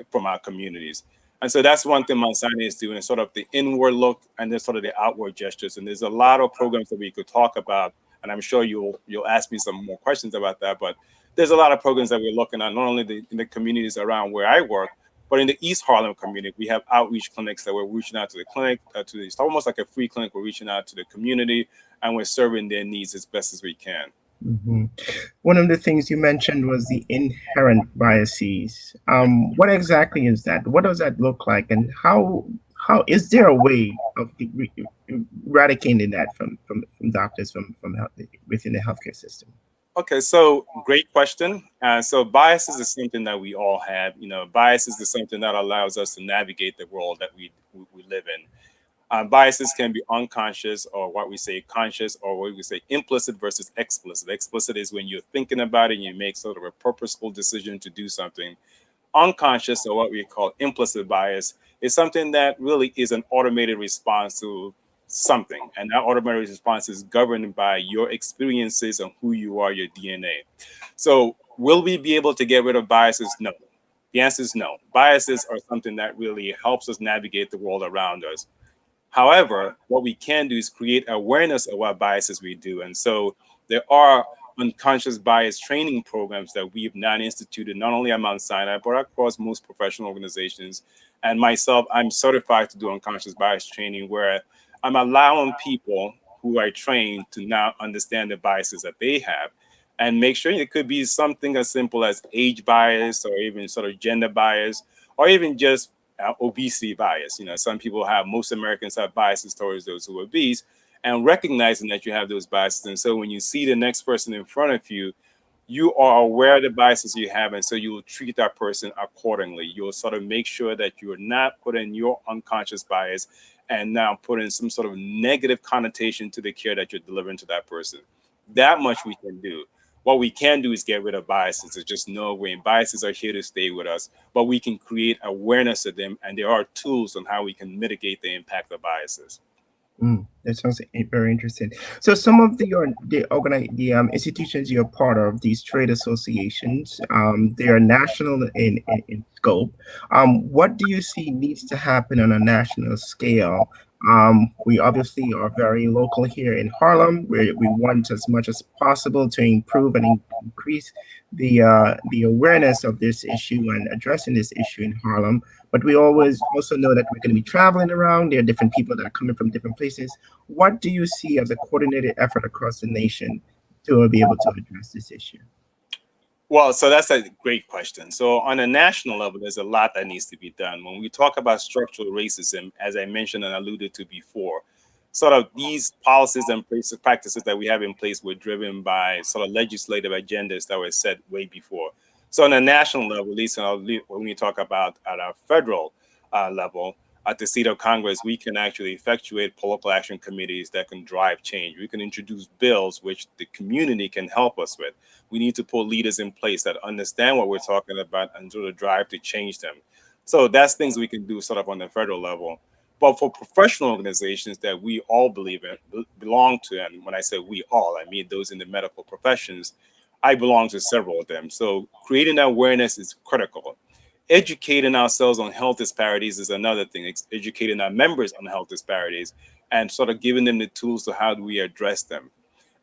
from our communities. And so that's one thing Mount Sinai is doing, is sort of the inward look and then sort of the outward gestures. And there's a lot of programs that we could talk about, and I'm sure you'll ask me some more questions about that. But there's a lot of programs that we're looking at, not only in the communities around where I work, but in the East Harlem community. We have outreach clinics that we're reaching out to the clinic, it's almost like a free clinic. We're reaching out to the community and we're serving their needs as best as we can. Mm-hmm. One of the things you mentioned was the inherent biases. What exactly is that? What does that look like? And how is there a way of eradicating that from doctors from within the healthcare system? Okay, so great question. So biases is something that we all have. Biases is something that allows us to navigate the world that we live in. Biases can be unconscious, or what we say conscious, or what we say implicit versus explicit. Explicit is when you're thinking about it and you make sort of a purposeful decision to do something. Unconscious, or what we call implicit bias, is something that really is an automated response to something. And that automated response is governed by your experiences and who you are, your DNA. So will we be able to get rid of biases? No. The answer is no. Biases are something that really helps us navigate the world around us. However, what we can do is create awareness of what biases we do. And so there are unconscious bias training programs that we've now instituted, not only at Mount Sinai, but across most professional organizations. And myself, I'm certified to do unconscious bias training, where I'm allowing people who are trained to now understand the biases that they have and make sure it could be something as simple as age bias, or even sort of gender bias, or even just obesity bias. Some people most Americans have biases towards those who are obese, and recognizing that you have those biases. And so when you see the next person in front of you, you are aware of the biases you have. And so you will treat that person accordingly. You'll sort of make sure that you're not putting your unconscious bias and now putting some sort of negative connotation to the care that you're delivering to that person. That much we can do. What we can do is get rid of biases. It's just no way. Biases are here to stay with us, but we can create awareness of them, and there are tools on how we can mitigate the impact of biases. That sounds very interesting. So some of the institutions you're part of, these trade associations, they are national in scope. What do you see needs to happen on a national scale? We obviously are very local here in Harlem, where we want as much as possible to improve and increase the awareness of this issue and addressing this issue in Harlem. But we always also know that we're going to be traveling around. There are different people that are coming from different places. What do you see as a coordinated effort across the nation to be able to address this issue? Well, so that's a great question. So on a national level, there's a lot that needs to be done. When we talk about structural racism, as I mentioned and alluded to before, sort of these policies and practices that we have in place were driven by sort of legislative agendas that were set way before. So on a national level, at least when we talk about at our federal level, at the seat of Congress, we can actually effectuate political action committees that can drive change. We can introduce bills which the community can help us with. We need to put leaders in place that understand what we're talking about and sort of drive to change them. So that's things we can do sort of on the federal level. But for professional organizations that we all believe in, belong to, and when I say we all, I mean those in the medical professions, I belong to several of them. So creating awareness is critical. Educating ourselves on health disparities is another thing. Educating our members on health disparities and sort of giving them the tools to how do we address them.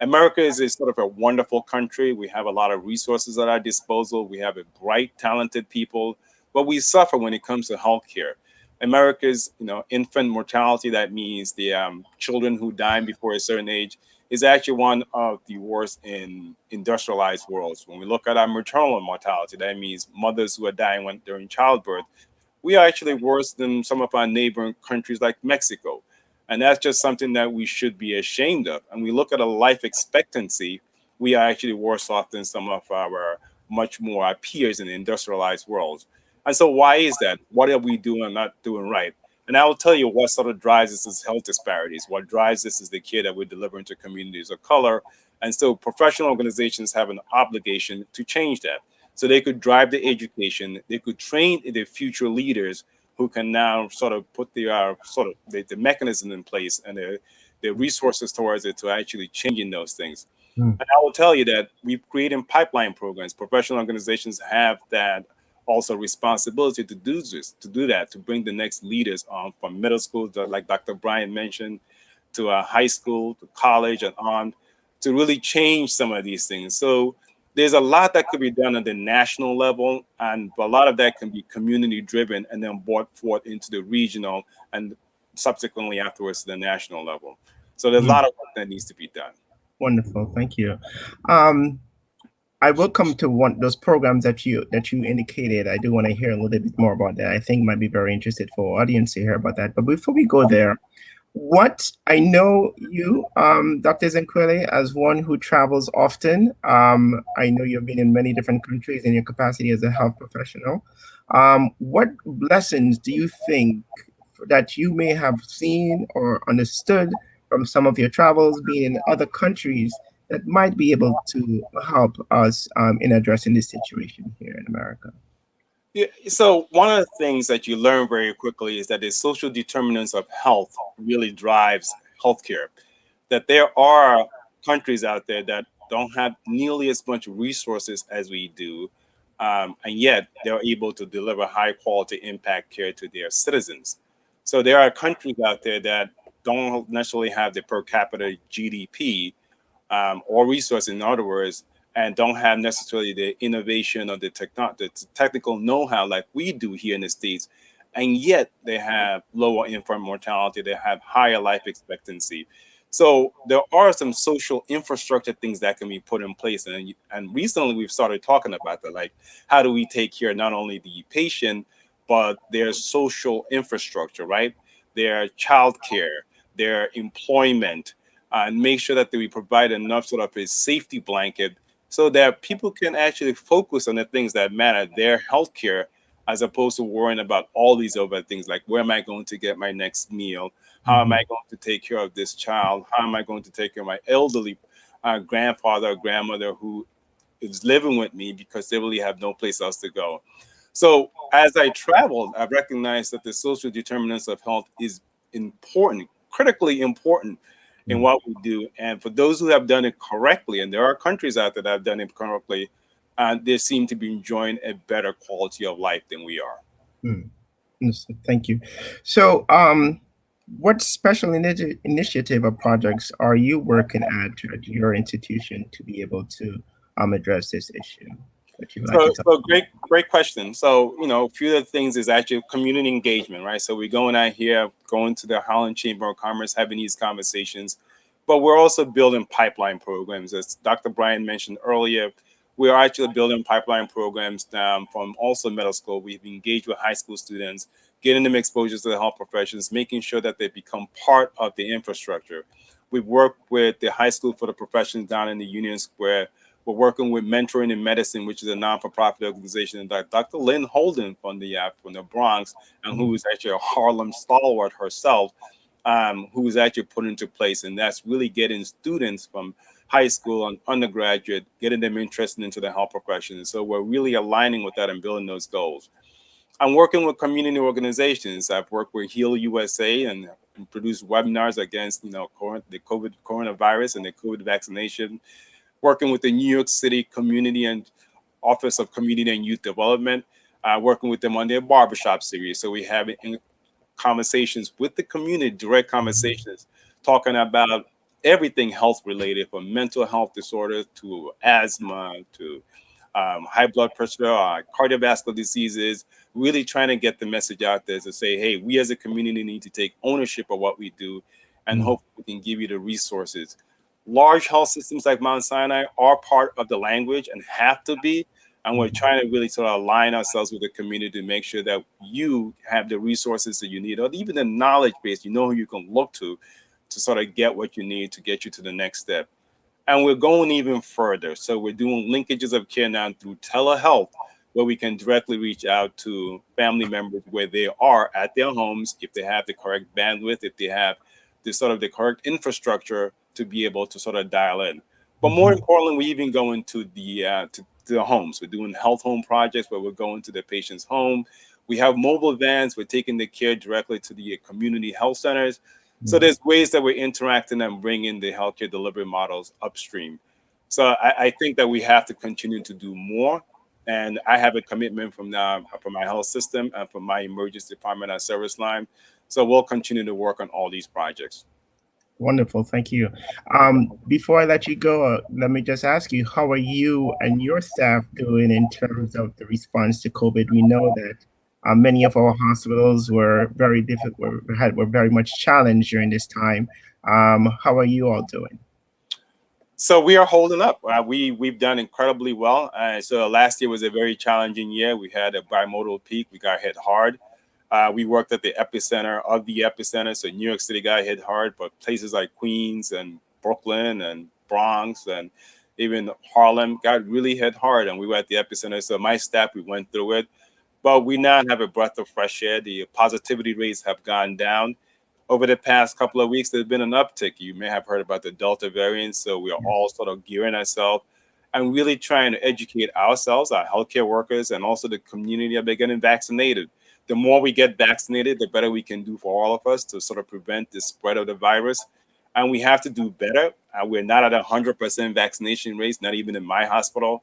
America is a sort of a wonderful country. We have a lot of resources at our disposal. We have a bright, talented people, but we suffer when it comes to healthcare. America's, infant mortality, that means the children who die before a certain age, is actually one of the worst in industrialized worlds. When we look at our maternal mortality, that means mothers who are dying during childbirth, we are actually worse than some of our neighboring countries like Mexico. And that's just something that we should be ashamed of. And we look at a life expectancy, we are actually worse off than some of our our peers in the industrialized world. And so why is that? What are we doing or not doing right? And I will tell you what sort of drives this is health disparities. What drives this is the care that we're delivering to communities of color. And so professional organizations have an obligation to change that. So they could drive the education, they could train the future leaders who can now sort of put the mechanism in place and the resources towards it to actually changing those things. And I will tell you that we've created pipeline programs. Professional organizations have that also responsibility to do that, to bring the next leaders on from middle school, like Dr. Brian mentioned, to high school, to college and on, to really change some of these things. So there's a lot that could be done at the national level, and a lot of that can be community driven and then brought forth into the regional and subsequently afterwards to the national level. So there's a lot of work that needs to be done. Wonderful, thank you. I will come to those programs that you indicated. I do want to hear a little bit more about that. I think might be very interested for our audience to hear about that. But before we go there, What I know you, Dr. Zenkwele, as one who travels often, I know you've been in many different countries in your capacity as a health professional. What lessons do you think that you may have seen or understood from some of your travels being in other countries that might be able to help us in addressing this situation here in America? Yeah, so one of the things that you learn very quickly is that the social determinants of health really drives healthcare. That there are countries out there that don't have nearly as much resources as we do, and yet they're able to deliver high quality impact care to their citizens. So there are countries out there that don't necessarily have the per capita GDP or resource, in other words, and don't have necessarily the innovation or the technical know-how like we do here in the States, and yet they have lower infant mortality, they have higher life expectancy. So there are some social infrastructure things that can be put in place, and recently we've started talking about that, like how do we take care not only the patient but their social infrastructure, right? Their childcare, their employment, and make sure that we provide enough sort of a safety blanket so that people can actually focus on the things that matter, their healthcare, as opposed to worrying about all these other things like where am I going to get my next meal? How am I going to take care of this child? How am I going to take care of my elderly grandfather or grandmother who is living with me because they really have no place else to go? So as I traveled, I recognized that the social determinants of health is important, critically important in what we do. And for those who have done it correctly, and there are countries out there that have done it correctly, they seem to be enjoying a better quality of life than we are. Understood. Thank you. So, what special initiative or projects are you working at your institution to be able to address this issue? So great question. So, a few of the things is actually community engagement, right? So we're going out here, going to the Harlem Chamber of Commerce, having these conversations, but we're also building pipeline programs. As Dr. Bryan mentioned earlier, we are actually building pipeline programs from also middle school. We've engaged with high school students, getting them exposures to the health professions, making sure that they become part of the infrastructure. We've worked with the High School for the Professions down in the Union Square. We're working with Mentoring in Medicine, which is a non-for-profit organization that Dr. Lynn Holden from the Bronx, and who is actually a Harlem stalwart herself, who is actually put into place. And that's really getting students from high school and undergraduate, getting them interested into the health profession. So we're really aligning with that and building those goals. I'm working with community organizations. I've worked with Heal USA and produced webinars against, the COVID coronavirus and the COVID vaccination. Working with the New York City Community and Office of Community and Youth Development, working with them on their barbershop series. So we have conversations with the community, direct conversations, talking about everything health related, from mental health disorders to asthma to high blood pressure, cardiovascular diseases, really trying to get the message out there to say, hey, we as a community need to take ownership of what we do, and hopefully we can give you the resources. Large health systems like Mount Sinai are part of the language and have to be. And we're trying to really sort of align ourselves with the community to make sure that you have the resources that you need, or even the knowledge base, who you can look to sort of get what you need to get you to the next step. And we're going even further. So we're doing linkages of care now through telehealth, where we can directly reach out to family members where they are at their homes, if they have the correct bandwidth, if they have the correct infrastructure to be able to sort of dial in. But more importantly, we even go into the homes. We're doing health home projects where we're going to the patient's home. We have mobile vans. We're taking the care directly to the community health centers. So there's ways that we're interacting and bringing the healthcare delivery models upstream. So I think that we have to continue to do more. And I have a commitment from my health system and from my emergency department and service line. So we'll continue to work on all these projects. Wonderful. Thank you. Before I let you go, let me just ask you, how are you and your staff doing in terms of the response to COVID? We know that many of our hospitals were very difficult, were very much challenged during this time. How are you all doing? So we are holding up. We've done incredibly well. So last year was a very challenging year. We had a bimodal peak. We got hit hard. We worked at the epicenter of the epicenter. So New York City got hit hard, but places like Queens and Brooklyn and Bronx and even Harlem got really hit hard. And we were at the epicenter. So my staff, we went through it. But we now have a breath of fresh air. The positivity rates have gone down. Over the past couple of weeks, there's been an uptick. You may have heard about the Delta variant. So we are all sort of gearing ourselves and really trying to educate ourselves, our healthcare workers, and also the community about getting vaccinated. The more we get vaccinated, the better we can do for all of us to sort of prevent the spread of the virus. And we have to do better. We're not at 100% vaccination rates, not even in my hospital,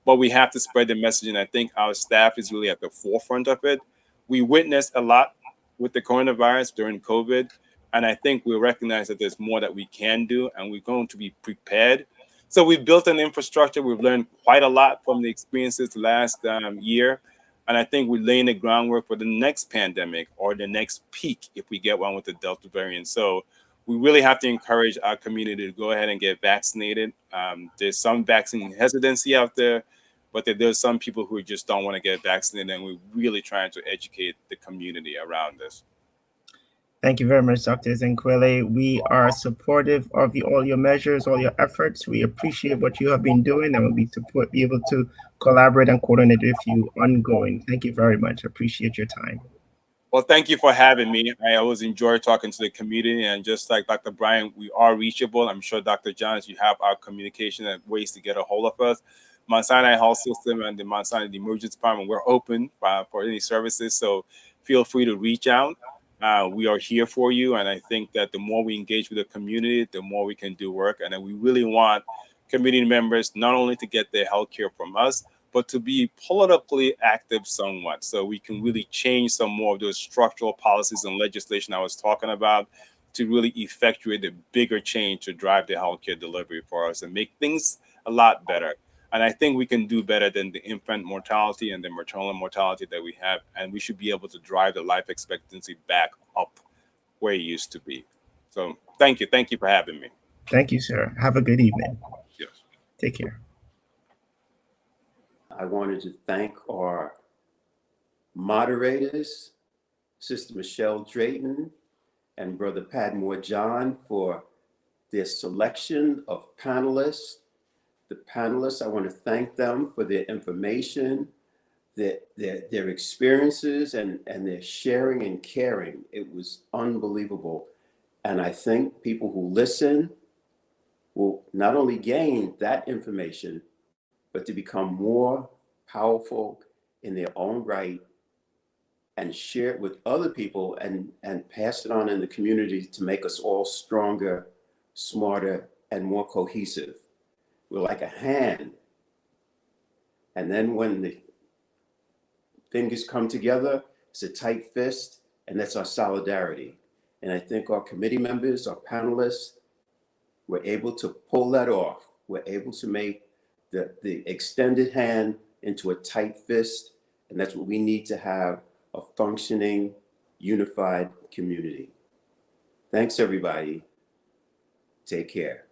but we have to spread the message. And I think our staff is really at the forefront of it. We witnessed a lot with the coronavirus during COVID. And I think we recognize that there's more that we can do, and we're going to be prepared. So we've built an infrastructure. We've learned quite a lot from the experiences last year. And I think we're laying the groundwork for the next pandemic or the next peak if we get one with the Delta variant. So we really have to encourage our community to go ahead and get vaccinated. There's some vaccine hesitancy out there, but there's some people who just don't want to get vaccinated, and we're really trying to educate the community around this. Thank you very much, Dr. Ezenkwele. We are supportive of all your measures, all your efforts. We appreciate what you have been doing, and we'll be able to collaborate and coordinate with you ongoing. Thank you very much. Appreciate your time. Well, thank you for having me. I always enjoy talking to the community, and just like Dr. Bryan, we are reachable. I'm sure, Dr. Johns, you have our communication and ways to get a hold of us. Mount Sinai Health System and the Mount Sinai Emergency Department, we're open for any services, so feel free to reach out. We are here for you, and I think that the more we engage with the community, the more we can do work. And then we really want community members not only to get their health care from us, but to be politically active somewhat, so we can really change some more of those structural policies and legislation I was talking about to really effectuate the bigger change to drive the healthcare delivery for us and make things a lot better. And I think we can do better than the infant mortality and the maternal mortality that we have. And we should be able to drive the life expectancy back up where it used to be. So thank you. Thank you for having me. Thank you, sir. Have a good evening. Yes. Take care. I wanted to thank our moderators, Sister Michelle Drayton and Brother Padmore John, for their selection of panelists. The panelists, I want to thank them for their information, their experiences, and their sharing and caring. It was unbelievable. And I think people who listen will not only gain that information, but to become more powerful in their own right and share it with other people and pass it on in the community to make us all stronger, smarter, and more cohesive. We're like a hand. And then when the fingers come together, it's a tight fist, and that's our solidarity. And I think our committee members, our panelists, were able to pull that off. We're able to make the extended hand into a tight fist, and that's what we need to have, a functioning, unified community. Thanks, everybody. Take care.